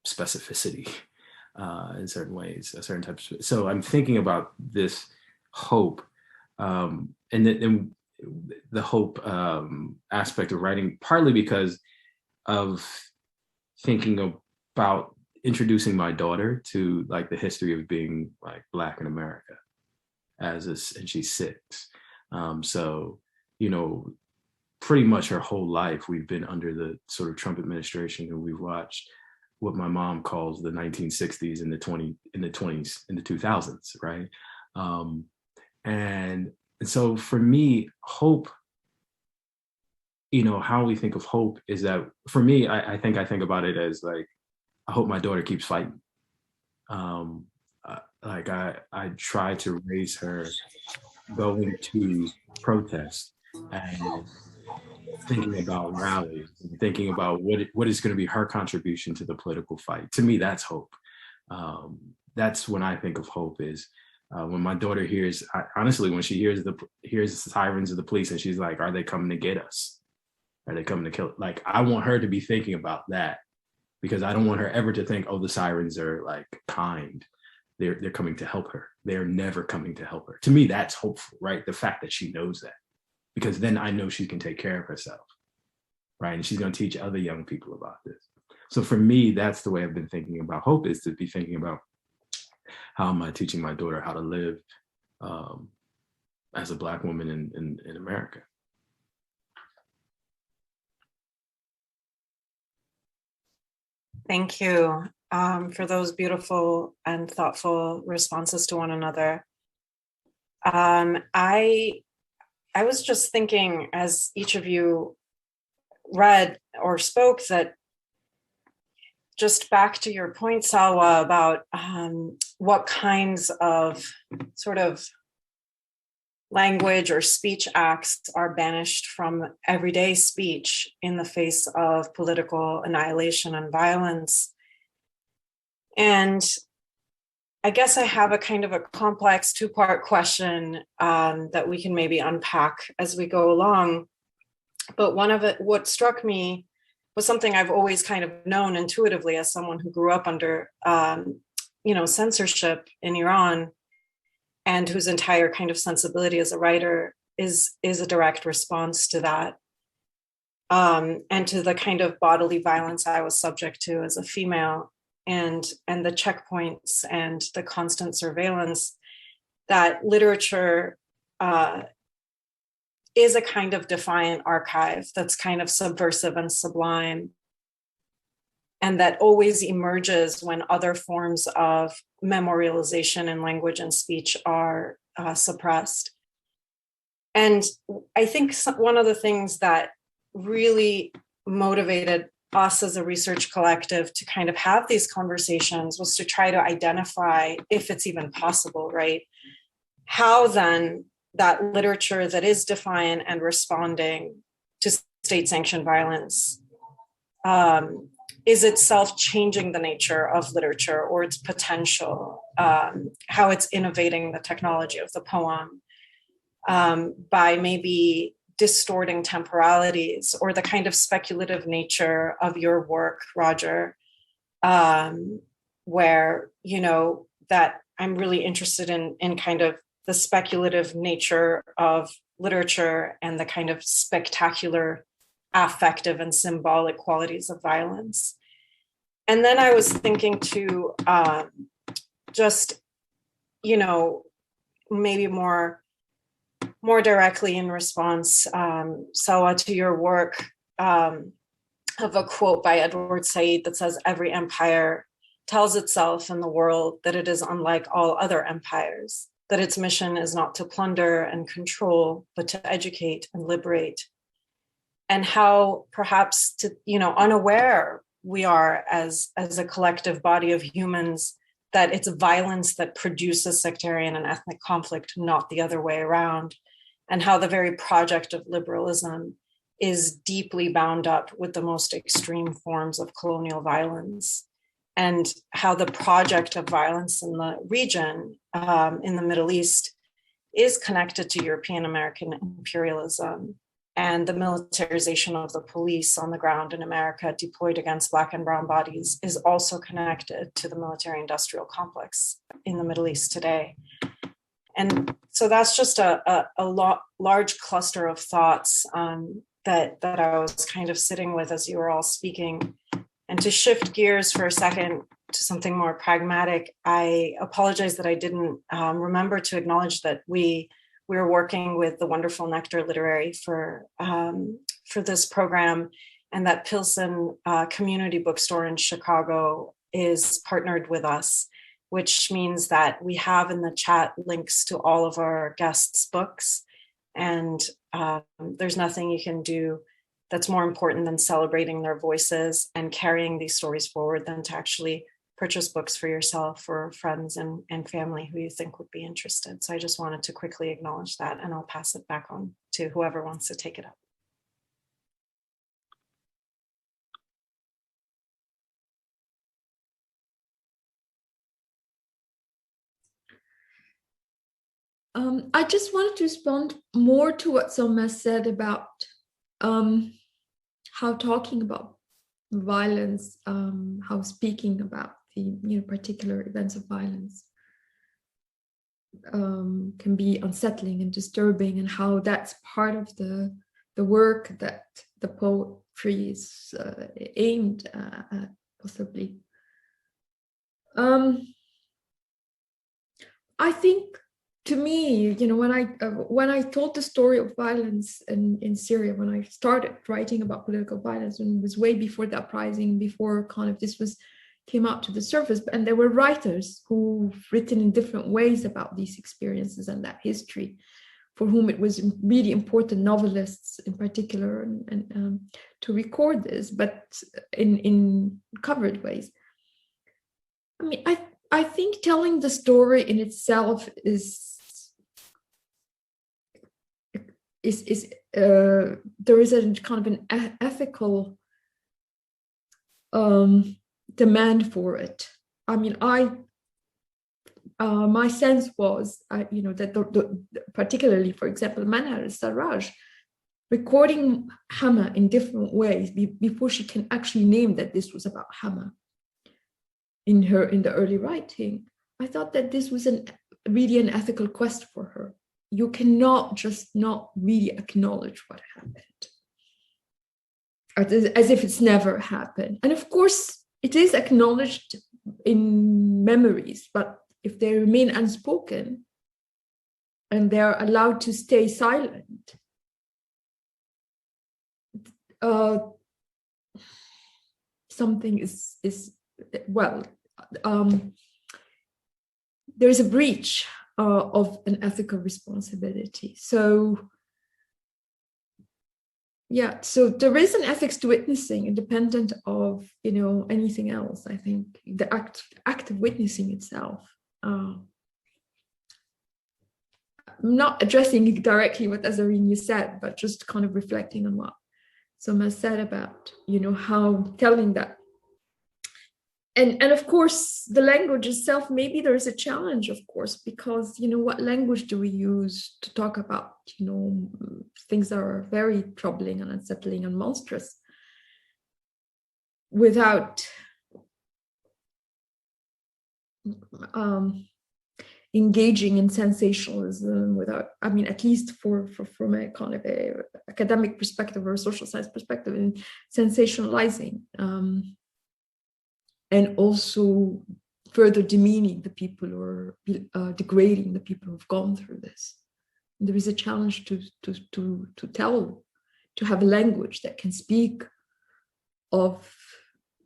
specificity in certain ways, a certain type of. So I'm thinking about this hope, and the hope aspect of writing, partly because of thinking about introducing my daughter to like the history of being like Black in America and she's 6. So, pretty much her whole life, we've been under the sort of Trump administration, and we've watched what my mom calls the 1960s and the 2000s, right? And so for me, hope, how we think of hope is that, for me, I think about it as like, I hope my daughter keeps fighting. Like I try to raise her going to protest and thinking about rallies and thinking about what is going to be her contribution to the political fight. To me, that's hope. That's when I think of hope is when my daughter hears, honestly, when she hears the sirens of the police and she's like, are they coming to get us? Are they coming to kill? Like, I want her to be thinking about that, because I don't want her ever to think, oh, the sirens are like kind. They're coming to help her. They're never coming to help her. To me, that's hopeful, right? The fact that she knows that, because then I know she can take care of herself, right? And she's going to teach other young people about this. So for me, that's the way I've been thinking about hope, is to be thinking about how am I teaching my daughter how to live as a Black woman in America. Thank you for those beautiful and thoughtful responses to one another. I was just thinking, as each of you read or spoke, that just back to your point, Salwa, about what kinds of sort of language or speech acts are banished from everyday speech in the face of political annihilation and violence. And I guess I have a kind of a complex 2-part question that we can maybe unpack as we go along. But what struck me was something I've always kind of known intuitively as someone who grew up under, censorship in Iran, and whose entire kind of sensibility as a writer is a direct response to that, and to the kind of bodily violence I was subject to as a female, and the checkpoints and the constant surveillance. That literature is a kind of defiant archive that's kind of subversive and sublime, and that always emerges when other forms of memorialization in language and speech are suppressed. And I think one of the things that really motivated us as a research collective to kind of have these conversations was to try to identify, if it's even possible, right, how then that literature that is defiant and responding to state-sanctioned violence is itself changing the nature of literature or its potential, how it's innovating the technology of the poem by maybe distorting temporalities, or the kind of speculative nature of your work, Roger, where, that I'm really interested in kind of the speculative nature of literature and the kind of spectacular affective and symbolic qualities of violence. And then I was thinking to maybe more directly in response, Salwa, to your work, of a quote by Edward Said that says, "Every empire tells itself in the world that it is unlike all other empires, that its mission is not to plunder and control, but to educate and liberate." And how perhaps unaware we are as a collective body of humans that it's violence that produces sectarian and ethnic conflict, not the other way around. And how the very project of liberalism is deeply bound up with the most extreme forms of colonial violence, and how the project of violence in the region, in the Middle East, is connected to European American imperialism and the militarization of the police on the ground in America deployed against Black and brown bodies is also connected to the military industrial complex in the Middle East today. And so that's just a large cluster of thoughts that I was kind of sitting with as you were all speaking. And to shift gears for a second to something more pragmatic, I apologize that I didn't remember to acknowledge that we were working with the wonderful Nectar Literary for this program, and that Pilsen Community Bookstore in Chicago is partnered with us, which means that we have in the chat links to all of our guests' books. And there's nothing you can do that's more important than celebrating their voices and carrying these stories forward than to actually purchase books for yourself or friends and family who you think would be interested. So I just wanted to quickly acknowledge that, and I'll pass it back on to whoever wants to take it up. I just wanted to respond more to what Solmaz said about how talking about violence, how speaking about the particular events of violence can be unsettling and disturbing, and how that's part of the work that the poetry is aimed at, possibly. I think, to me, when I told the story of violence in Syria, when I started writing about political violence, and it was way before the uprising, before kind of this came out to the surface, and there were writers who've written in different ways about these experiences and that history, for whom it was really important, novelists in particular, and to record this, but in covered ways. I mean, I think telling the story in itself is there is a kind of an ethical demand for it. I mean, my sense was, that particularly, for example, Manhar al-Sarraj recording Hama in different ways before she can actually name that this was about Hama in the early writing. I thought that this was really an ethical quest for her. You cannot just not really acknowledge what happened, as if it's never happened. And of course, it is acknowledged in memories, but if they remain unspoken and they're allowed to stay silent, something is there is a breach of an ethical responsibility. So so there is an ethics to witnessing, independent of anything else. I think the act of witnessing itself. I'm not addressing directly what Azarine you said, but just kind of reflecting on what Solmaz said about how telling that. And of course, the language itself, maybe there is a challenge, of course, because, what language do we use to talk about, things that are very troubling and unsettling and monstrous without engaging in sensationalism, at least from a kind of a academic perspective or a social science perspective, in sensationalizing. And also further demeaning the people or degrading the people who've gone through this. And there is a challenge to have a language that can speak of,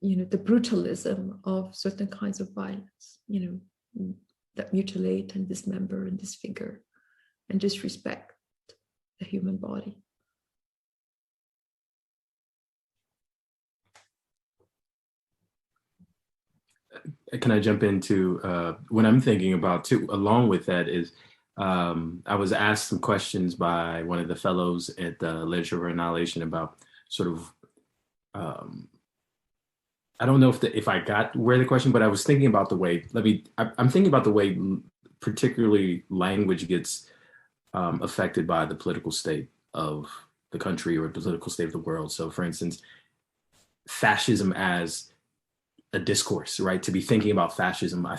the brutalism of certain kinds of violence, that mutilate and dismember and disfigure and disrespect the human body. Can I jump into what I'm thinking about too, along with that is I was asked some questions by one of the fellows at the Literature of Annihilation about sort of, I don't know if I got where the question, but I was thinking about the way, I'm thinking about the way particularly language gets affected by the political state of the country or the political state of the world. So for instance, fascism as a discourse, right? To be thinking about fascism, I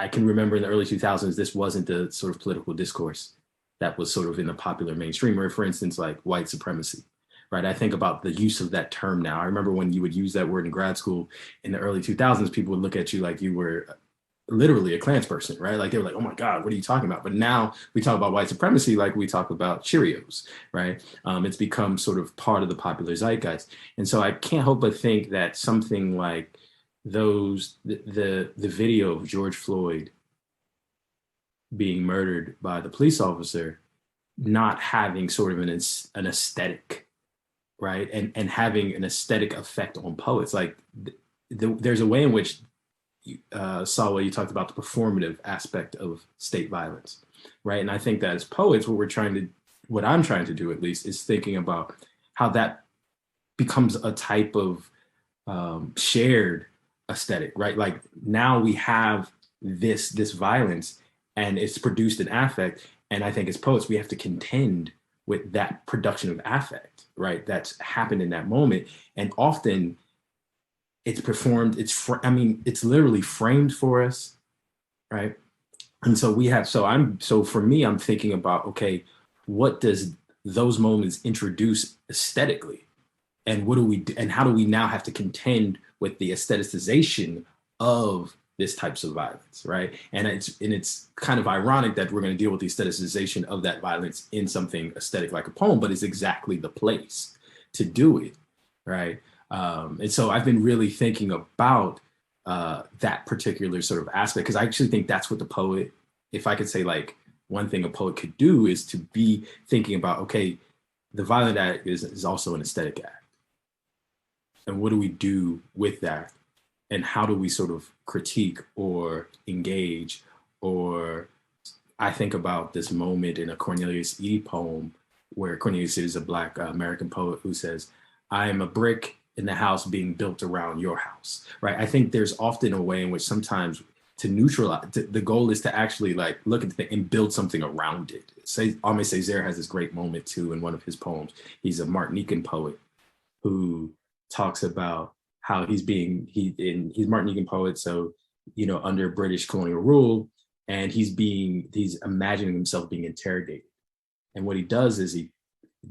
can remember in the early 2000s, this wasn't the sort of political discourse that was sort of in the popular mainstream, or for instance, like white supremacy, right? I think about the use of that term now. I remember when you would use that word in grad school in the early 2000s, people would look at you like you were literally a Klansperson, right? Like they were like, oh my God, what are you talking about? But now we talk about white supremacy like we talk about Cheerios, right? It's become sort of part of the popular zeitgeist. And so I can't help but think that something like the video of George Floyd being murdered by the police officer, not having sort of an aesthetic, right? And having an aesthetic effect on poets. Like there's a way in which Salwa, you talked about the performative aspect of state violence, right? And I think that as poets, what I'm trying to do at least, is thinking about how that becomes a type of shared aesthetic, right? Like now we have this violence and it's produced in affect. And I think as poets, we have to contend with that production of affect, right? That's happened in that moment. And often it's performed, it's literally framed for us, right? And so for me, I'm thinking about, okay, what does those moments introduce aesthetically? And what do we do, and how do we now have to contend with the aestheticization of these types of violence, right? And it's kind of ironic that we're going to deal with the aestheticization of that violence in something aesthetic like a poem, but it's exactly the place to do it, right? And so I've been really thinking about that particular sort of aspect, because I actually think that's what the poet, if I could say like one thing a poet could do, is to be thinking about, okay, the violent act is also an aesthetic act. And what do we do with that? And how do we sort of critique or engage? Or I think about this moment in a Cornelius E. poem where Cornelius is a Black American poet who says, I am a brick in the house being built around your house, right? I think there's often a way in which sometimes to neutralize, the goal is to actually like look at the thing and build something around it. Aimé Césaire has this great moment too in one of his poems. He's a Martinican poet who talks about how he's Martinican poet, so under British colonial rule, and he's imagining himself being interrogated. And what he does is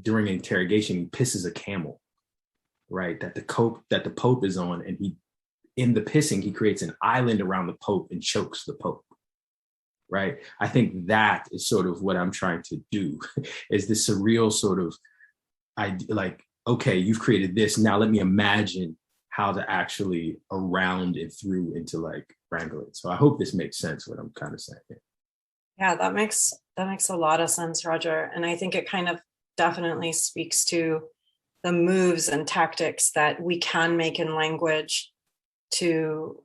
during an interrogation, he pisses a camel, right? That the Pope is on, and in the pissing, he creates an island around the Pope and chokes the Pope, right? I think that is sort of what I'm trying to do, is this surreal sort of idea, like, okay, you've created this, now let me imagine how to actually around it through into like wrangle it. So I hope this makes sense what I'm kind of saying. Yeah, that makes a lot of sense, Roger. And I think it kind of definitely speaks to the moves and tactics that we can make in language to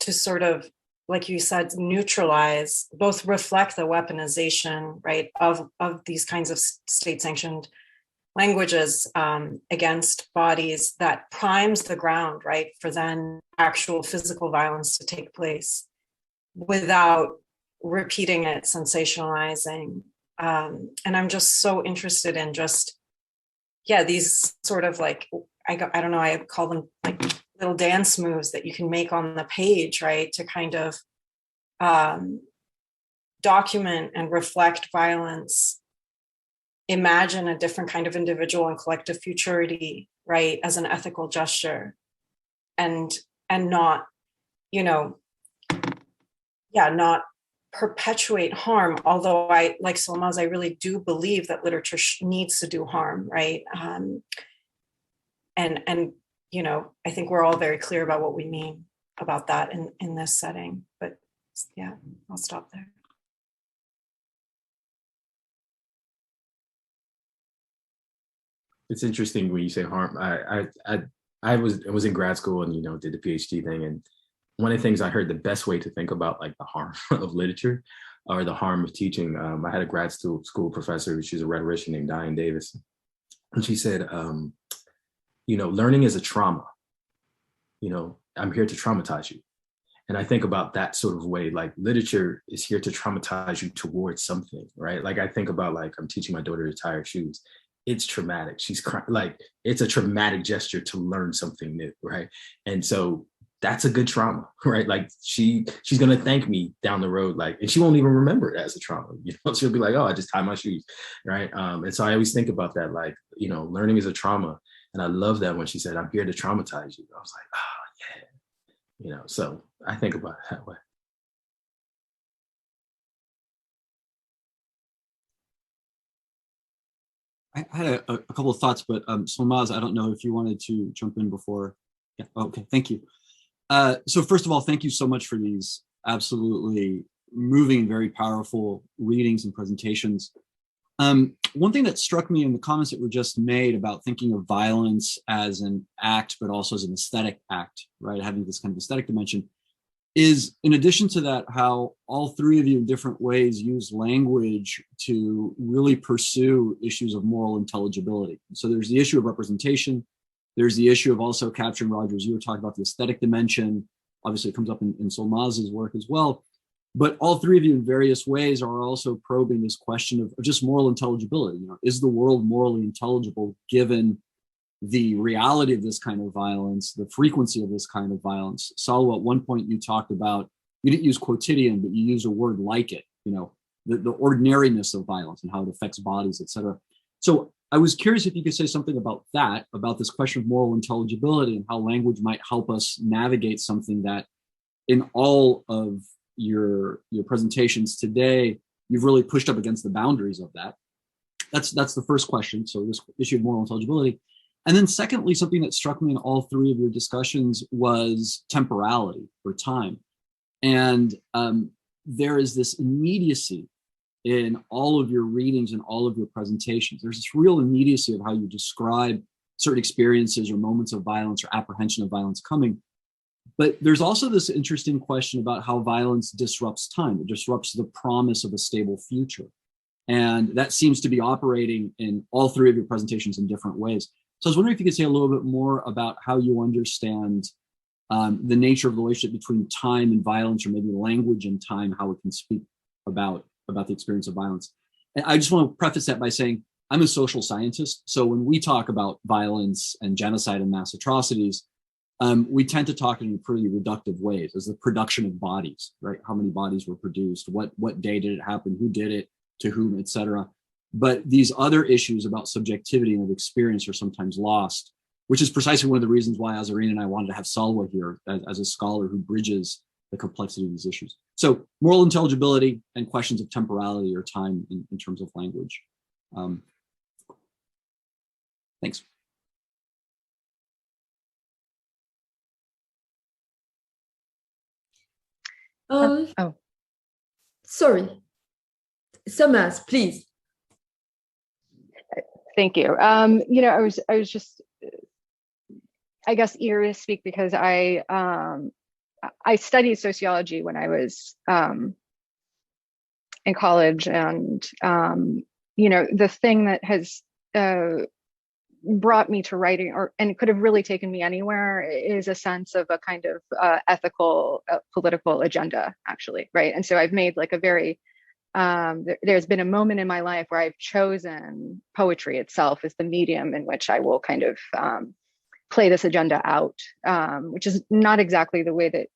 sort of, like you said, neutralize, both reflect the weaponization, right, of these kinds of state-sanctioned languages against bodies, that primes the ground, right, for then actual physical violence to take place without repeating it, sensationalizing. And I'm just so interested in these sort of like, I don't know, I call them like little dance moves that you can make on the page, right, to kind of document and reflect violence, imagine a different kind of individual and collective futurity, right, as an ethical gesture, and not, not perpetuate harm. Although I, like Solmaz, I really do believe that literature needs to do harm, right? And I think we're all very clear about what we mean about that in this setting. But yeah, I'll stop there. It's interesting when you say harm. I was in grad school and did the PhD thing, and one of the things I heard, the best way to think about like the harm of literature or the harm of teaching. I had a grad school professor, she's a rhetorician named Diane Davis. And she said, learning is a trauma. I'm here to traumatize you. And I think about that sort of way, like literature is here to traumatize you towards something, right? Like I think about, like, I'm teaching my daughter to tie her shoes. It's traumatic. She's crying, like it's a traumatic gesture to learn something new, right? And so that's a good trauma, right? Like she's gonna thank me down the road, like, and she won't even remember it as a trauma. She'll be like, oh, I just tied my shoes, right? And so I always think about that, like, learning is a trauma. And I love that when she said, I'm here to traumatize you. I was like, oh yeah, so I think about it that way. I had a couple of thoughts, but Solmaz, I don't know if you wanted to jump in before. Yeah, okay, thank you. So first of all, thank you so much for these absolutely moving and very powerful readings and presentations. One thing that struck me in the comments that were just made about thinking of violence as an act, but also as an aesthetic act, right? Having this kind of aesthetic dimension is, in addition to that, how all three of you in different ways use language to really pursue issues of moral intelligibility. So there's the issue of representation. There's the issue of also capturing, Rogers, you were talking about the aesthetic dimension. Obviously it comes up in Solmaz's work as well. But all three of you in various ways are also probing this question of just moral intelligibility. Is the world morally intelligible given the reality of this kind of violence, the frequency of this kind of violence? Salwa, at one point you talked about, you didn't use quotidian, but you used a word like it, the ordinariness of violence and how it affects bodies, et cetera. So I was curious if you could say something about that, about this question of moral intelligibility and how language might help us navigate something that in all of your presentations today, you've really pushed up against the boundaries of that. That's the first question. So this issue of moral intelligibility. And then secondly, something that struck me in all three of your discussions was temporality or time. And there is this immediacy in all of your readings and all of your presentations. There's this real immediacy of how you describe certain experiences or moments of violence or apprehension of violence coming. But there's also this interesting question about how violence disrupts time. It disrupts the promise of a stable future. And that seems to be operating in all three of your presentations in different ways. So I was wondering if you could say a little bit more about how you understand the nature of the relationship between time and violence, or maybe language and time, how it can speak about the experience of violence. And I just want to preface that by saying I'm a social scientist. So when we talk about violence and genocide and mass atrocities, we tend to talk in pretty reductive ways, as the production of bodies, right? How many bodies were produced? What day did it happen? Who did it? To whom, et cetera. But these other issues about subjectivity and of experience are sometimes lost, which is precisely one of the reasons why Azarine and I wanted to have Salwa here as a scholar who bridges the complexity of these issues. So moral intelligibility and questions of temporality or time in terms of language. Thanks. Sorry. Solmaz, please. Thank you. I was just, I guess, eager to speak because I studied sociology when I was in college, and the thing that has brought me to writing, and could have really taken me anywhere, is a sense of a kind of ethical, political agenda, actually, right? And so I've made like a very there's been a moment in my life where I've chosen poetry itself as the medium in which I will kind of play this agenda out, which is not exactly the way that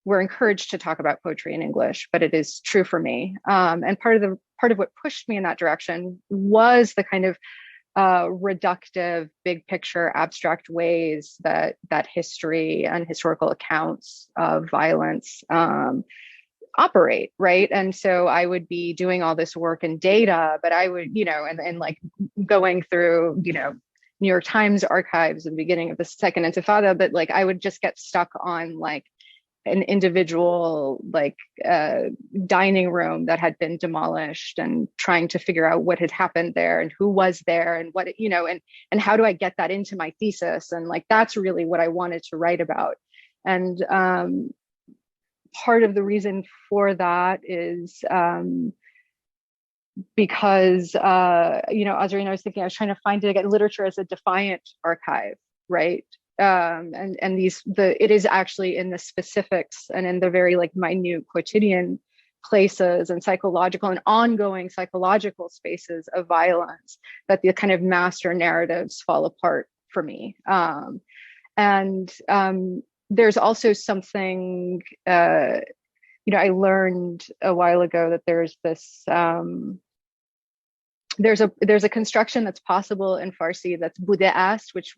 we're encouraged to talk about poetry in English, but it is true for me. And part of what pushed me in that direction was the kind of reductive, big picture, abstract ways that history and historical accounts of violence operate, right? And so I would be doing all this work in data, but I would, and like going through, New York Times archives at the beginning of the Second Intifada, but like I would just get stuck on like an individual dining room that had been demolished, and trying to figure out what had happened there and who was there and what, and how do I get that into my thesis? And like, that's really what I wanted to write about. And part of the reason for that is because, Azreen, I was thinking, I was trying to find it, literature as a defiant archive, right? And it is actually in the specifics and in the very like minute quotidian places and psychological and ongoing psychological spaces of violence that the kind of master narratives fall apart for me. There's also something, I learned a while ago that there's this, there's a construction that's possible in Farsi that's buda'ast, which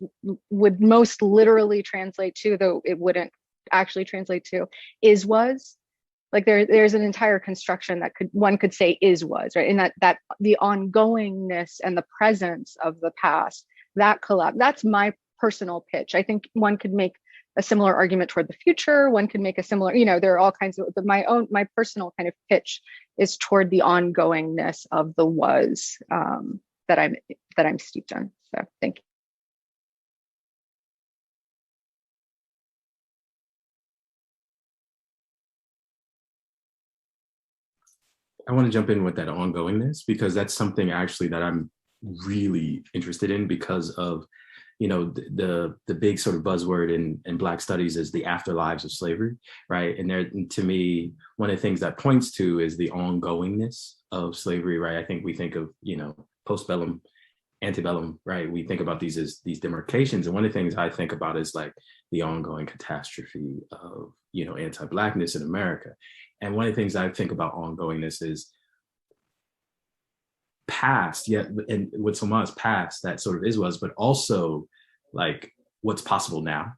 would most literally translate to, though it wouldn't actually translate to, is was. Like there's an entire construction that one could say is was, right? And that the ongoingness and the presence of the past, that collapse, that's my personal pitch. I think one could make a similar argument toward the future. One could make a similar, there are all kinds of, my personal kind of pitch is toward the ongoingness of the was that I'm steeped in. So thank you. I want to jump in with that ongoingness, because that's something actually that I'm really interested in, because of, the big sort of buzzword in Black studies is the afterlives of slavery, right? And to me, one of the things that points to is the ongoingness of slavery, right? I think we think of, postbellum, antebellum, right? We think about these as these demarcations. And one of the things I think about is like the ongoing catastrophe of, anti-Blackness in America. And one of the things I think about ongoingness is past, and with Solmaz past, that sort of was, but also like what's possible now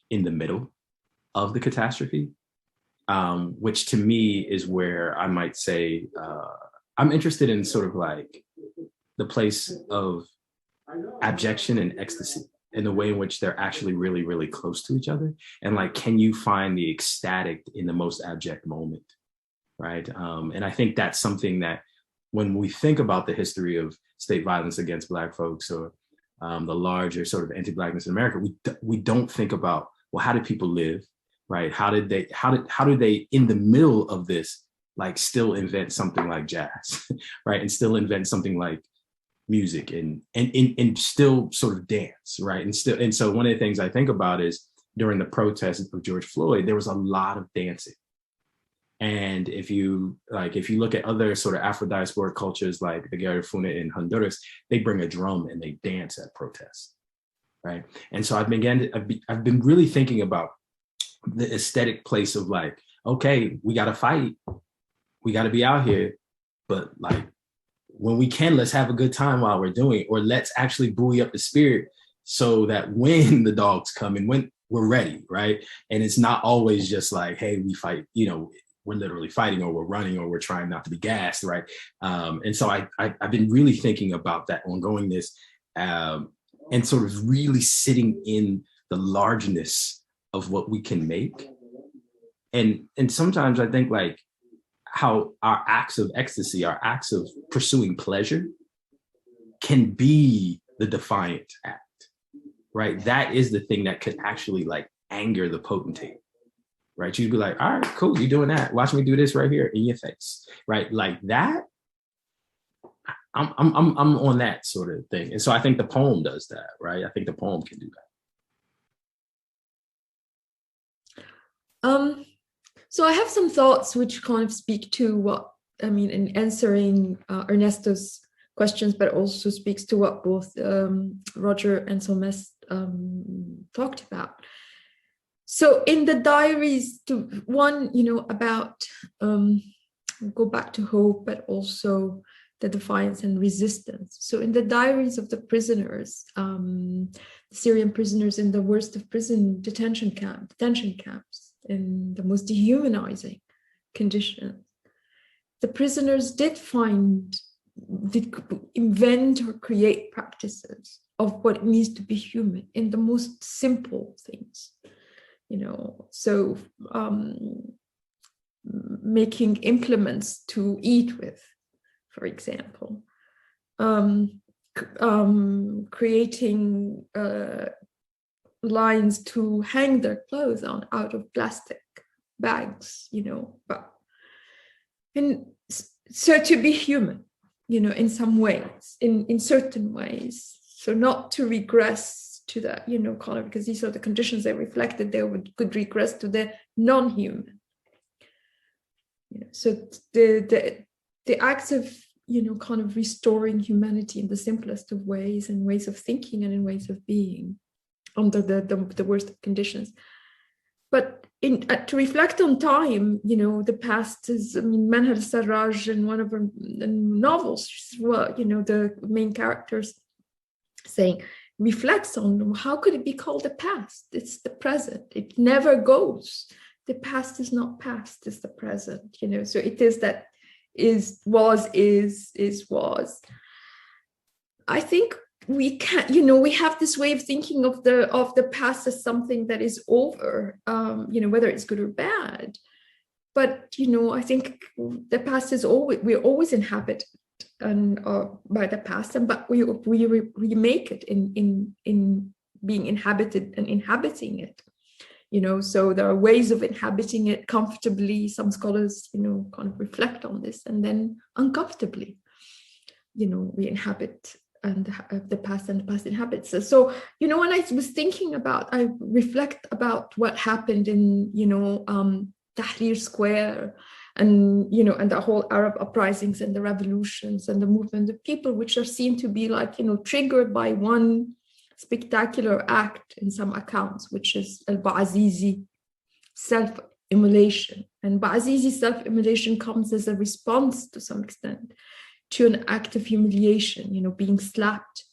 in the middle of the catastrophe, which to me is where I might say I'm interested in sort of like the place of abjection and ecstasy, in the way in which they're actually really, really close to each other. And like, can you find the ecstatic in the most abject moment, right? And I think that's something that when we think about the history of state violence against Black folks, or the larger sort of anti-Blackness in America, we don't think about, well, how did people live, right? How did they in the middle of this, like still invent something like jazz, right? And still invent something like music and still sort of dance, right? And so one of the things I think about is during the protests of George Floyd, there was a lot of dancing. And if you look at other sort of Afro-diasporic cultures like the Garifuna in Honduras, they bring a drum and they dance at protests, right? And so I've been really thinking about the aesthetic place of like, okay, we got to fight, we got to be out here, but like when we can, let's have a good time while we're doing it, or let's actually buoy up the spirit so that when the dogs come and when we're ready, right? And it's not always just like, hey, we fight, we're literally fighting, or we're running, or we're trying not to be gassed, right? And so I've been really thinking about that ongoingness, and sort of really sitting in the largeness of what we can make. And sometimes I think like how our acts of ecstasy, our acts of pursuing pleasure can be the defiant act, right? That is the thing that could actually like anger the potentate. Right, you'd be like, all right, cool, you're doing that. Watch me do this right here in your face, right? Like that. I'm on that sort of thing, and so I think the poem does that, right? I think the poem can do that. So I have some thoughts which kind of speak to what in answering Ernesto's questions, but also speaks to what both Roger and Solmaz talked about. So in the diaries, about go back to hope, but also the defiance and resistance. So in the diaries of the prisoners, the Syrian prisoners in the worst of prison detention camps, in the most dehumanizing conditions, the prisoners did invent or create practices of what it means to be human in the most simple things. So making implements to eat with, for example, creating lines to hang their clothes on out of plastic bags, and so to be human, in some ways, in certain ways. So not to regress to that, kind of, because these are the conditions they reflected, could regress to the non-human. So the acts of, kind of restoring humanity in the simplest of ways, and ways of thinking and in ways of being under the worst of conditions. But to reflect on time, the past is, Manhal Sarraj, in one of her novels, well, the main characters saying, reflects on how could it be called the past? It's the present. It never goes. The past is not past, it's the present, so it is that is, was. I think we can't, we have this way of thinking of the past as something that is over, whether it's good or bad. But, I think the past is we're always inhabited by the past, but we remake it in being inhabited and inhabiting it. So there are ways of inhabiting it comfortably. Some scholars, kind of reflect on this, and then uncomfortably, we inhabit and the past, and the past inhabits us. So, when I was thinking I reflect about what happened in, Tahrir Square, and, and the whole Arab uprisings and the revolutions and the movement of people, which are seen to be like, triggered by one spectacular act in some accounts, which is al-Ba'azizi self-immolation. And Ba'azizi self-immolation comes as a response to some extent to an act of humiliation, being slapped,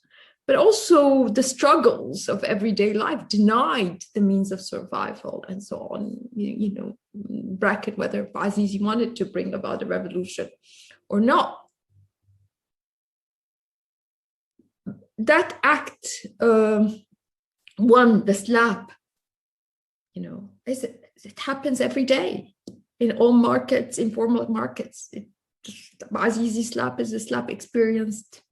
but also the struggles of everyday life, denied the means of survival and so on, bracket whether Ba'azizi wanted to bring about a revolution or not. That act, the slap, it happens every day in all markets, informal markets. Ba'azizi slap is a slap experienced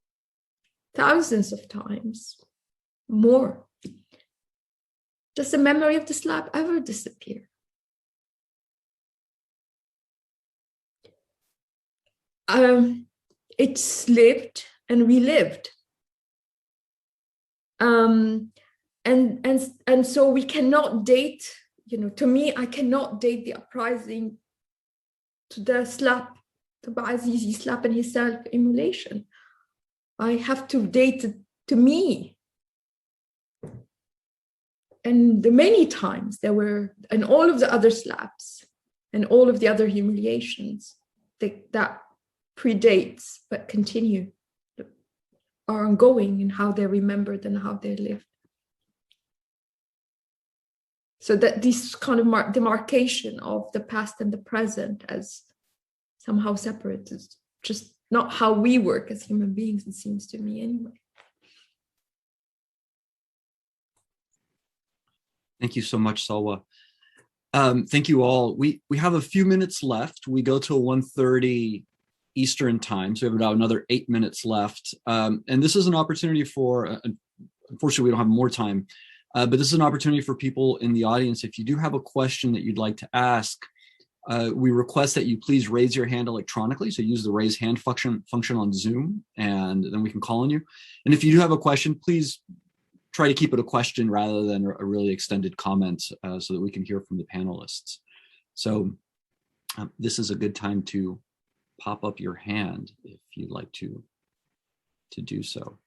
thousands of times more. Does the memory of the slap ever disappear? It's lived and relived. And so we cannot date, to me, I cannot date the uprising to the slap, to Ba'azizi slap and his self-immolation. I have to date it to me. And the many times there were, and all of the other slaps and all of the other humiliations that predates but continue, are ongoing in how they're remembered and how they lived. So that this kind of demarcation of the past and the present as somehow separate is just not how we work as human beings, it seems to me anyway. Thank you so much, Salwa. Thank you all. We have a few minutes left. We go till 1:30 Eastern time, so we have about another 8 minutes left. And this is an opportunity for, unfortunately, we don't have more time, but this is an opportunity for people in the audience. If you do have a question that you'd like to ask, we request that you please raise your hand electronically. So use the raise hand function on Zoom, and then we can call on you. And if you do have a question, please try to keep it a question rather than a really extended comment, so that we can hear from the panelists. So this is a good time to pop up your hand if you'd like to do so.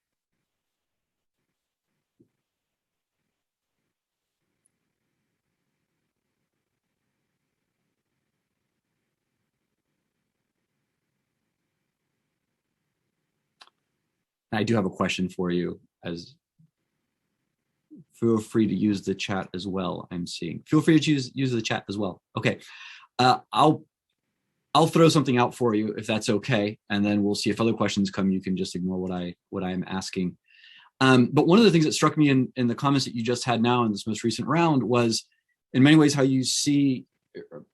I do have a question for you, as feel free to use the chat as well. I'm seeing. Feel free to use the chat as well. Okay, I'll throw something out for you if that's okay, and then we'll see if other questions come. You can just ignore what I am asking. But one of the things that struck me in the comments that you just had now in this most recent round was, in many ways, how you see.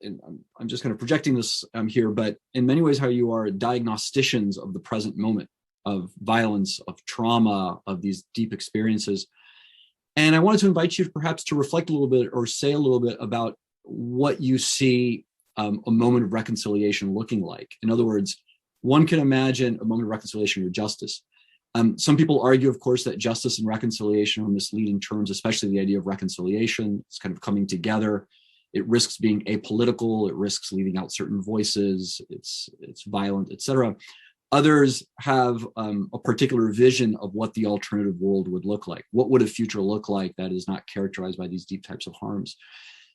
And I'm just kind of projecting this here, but in many ways, how you are diagnosticians of the present moment, of violence, of trauma, of these deep experiences. And I wanted to invite you perhaps to reflect a little bit or say a little bit about what you see a moment of reconciliation looking like. In other words, one can imagine a moment of reconciliation or justice. Some people argue, of course, that justice and reconciliation are misleading terms, especially the idea of reconciliation. It's kind of coming together. It risks being apolitical. It risks leaving out certain voices. It's violent, etc. Others have a particular vision of what the alternative world would look like. What would a future look like that is not characterized by these deep types of harms?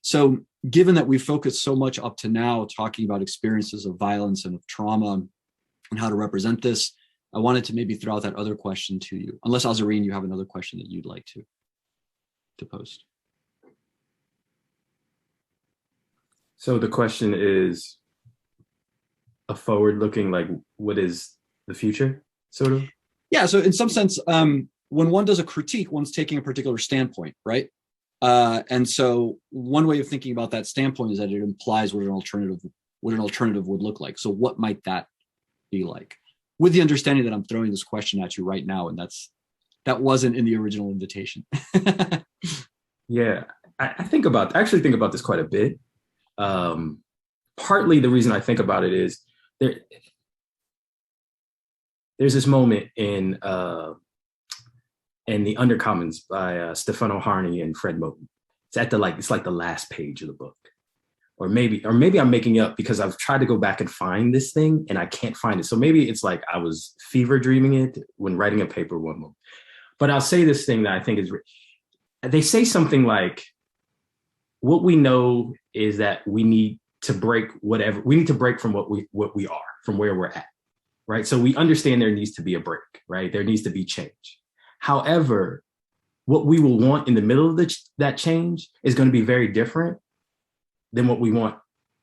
So given that we focused so much up to now talking about experiences of violence and of trauma and how to represent this, I wanted to maybe throw out that other question to you, unless Azarine, you have another question that you'd like to post. So the question is a forward-looking, like, what is the future, sort of? Yeah, so in some sense, when one does a critique, one's taking a particular standpoint, right? And so one way of thinking about that standpoint is that it implies what an alternative would look like. So what might that be like? With the understanding that I'm throwing this question at you right now, and that wasn't in the original invitation. Yeah, I actually think about this quite a bit. Partly the reason I think about it is there's this moment in The Undercommons by Stefano Harney and Fred Moten. It's like the last page of the book. Or maybe I'm making it up because I've tried to go back and find this thing and I can't find it. So maybe it's like I was fever dreaming it when writing a paper one moment. But I'll say this thing that I think is, they say something like, what we know is that we need to break from what we are, from where we're at, right? So we understand there needs to be a break, right? There needs to be change. However, what we will want in the middle of that change is going to be very different than what we want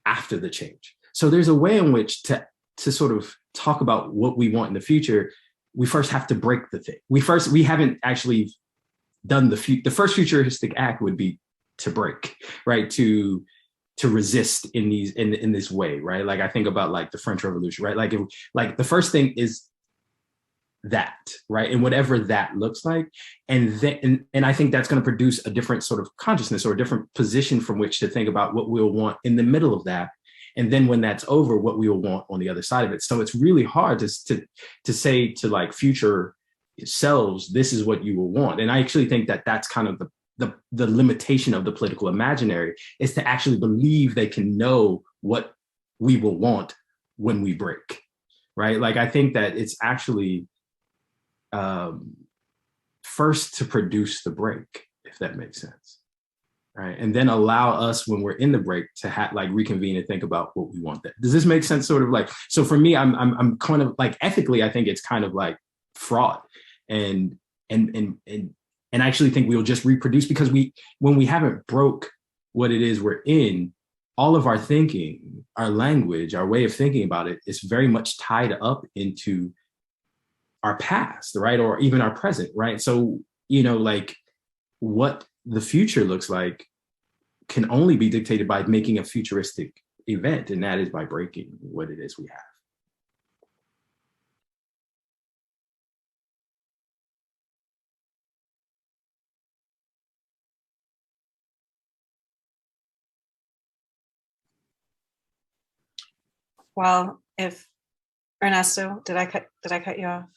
after the change. So there's a way in which to sort of talk about what we want in the future, we first have to break the thing. We haven't actually done the first futuristic act would be to break, right? To resist in this way, right? Like I think about like the French Revolution, right? Like the first thing is that, right? And whatever that looks like. And I think that's going to produce a different sort of consciousness or a different position from which to think about what we'll want in the middle of that. And then when that's over, what we will want on the other side of it. So it's really hard to say to like future selves, this is what you will want. And I actually think that that's kind of the limitation of the political imaginary, is to actually believe they can know what we will want when we break, right? Like I think that it's actually first to produce the break, if that makes sense, right? And then allow us, when we're in the break, to like reconvene and think about what we want. Does this make sense? Sort of like, so for me, I'm kind of like, ethically, I think it's kind of like fraught, and I actually think we'll just reproduce, because when we haven't broke what it is we're in, all of our thinking, our language, our way of thinking about it is very much tied up into our past, right? Or even our present, right? So, like what the future looks like can only be dictated by making a futuristic event, and that is by breaking what it is we have. Well, if Ernesto, did I cut you off?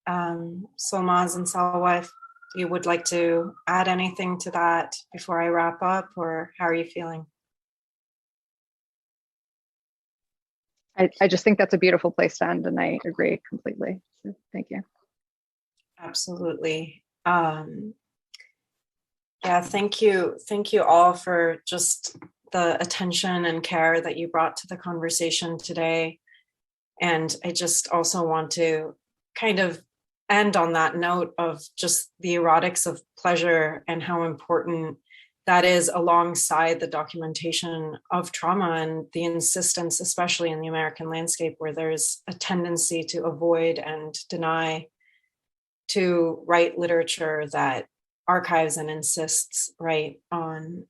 Solmaz and Salwa, if you would like to add anything to that before I wrap up, or how are you feeling? I just think that's a beautiful place to end, and I agree completely. So thank you. Absolutely. Yeah, thank you all for just the attention and care that you brought to the conversation today. And I just also want to kind of end on that note of just the erotics of pleasure and how important that is, alongside the documentation of trauma and the insistence, especially in the American landscape, where there's a tendency to avoid and deny, to write literature that archives and insists, right, on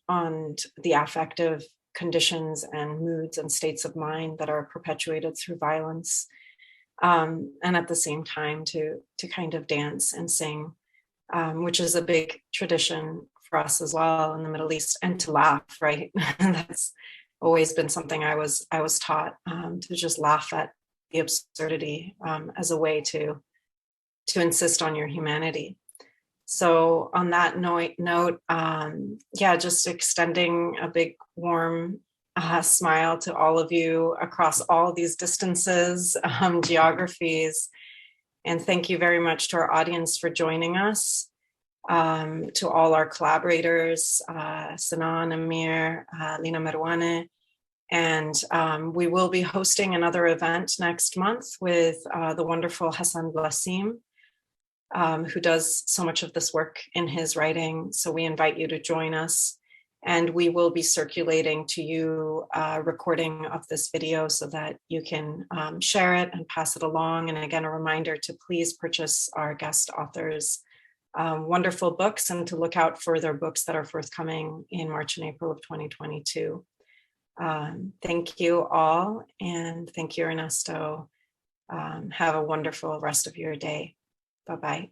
the affective conditions and moods and states of mind that are perpetuated through violence, and at the same time to kind of dance and sing, which is a big tradition for us as well in the Middle East, and to laugh, right? That's always been something I was taught, to just laugh at the absurdity as a way to insist on your humanity. So on that note, yeah, just extending a big warm smile to all of you across all these distances, geographies. And thank you very much to our audience for joining us, to all our collaborators, Sanan, Amir, Lina Merwane. And we will be hosting another event next month with the wonderful Hassan Blasim, who does so much of this work in his writing. So we invite you to join us. And we will be circulating to you a recording of this video so that you can share it and pass it along. And again, a reminder to please purchase our guest authors' wonderful books, and to look out for their books that are forthcoming in March and April of 2022. Thank you all, and thank you, Ernesto. Have a wonderful rest of your day. Bye-bye.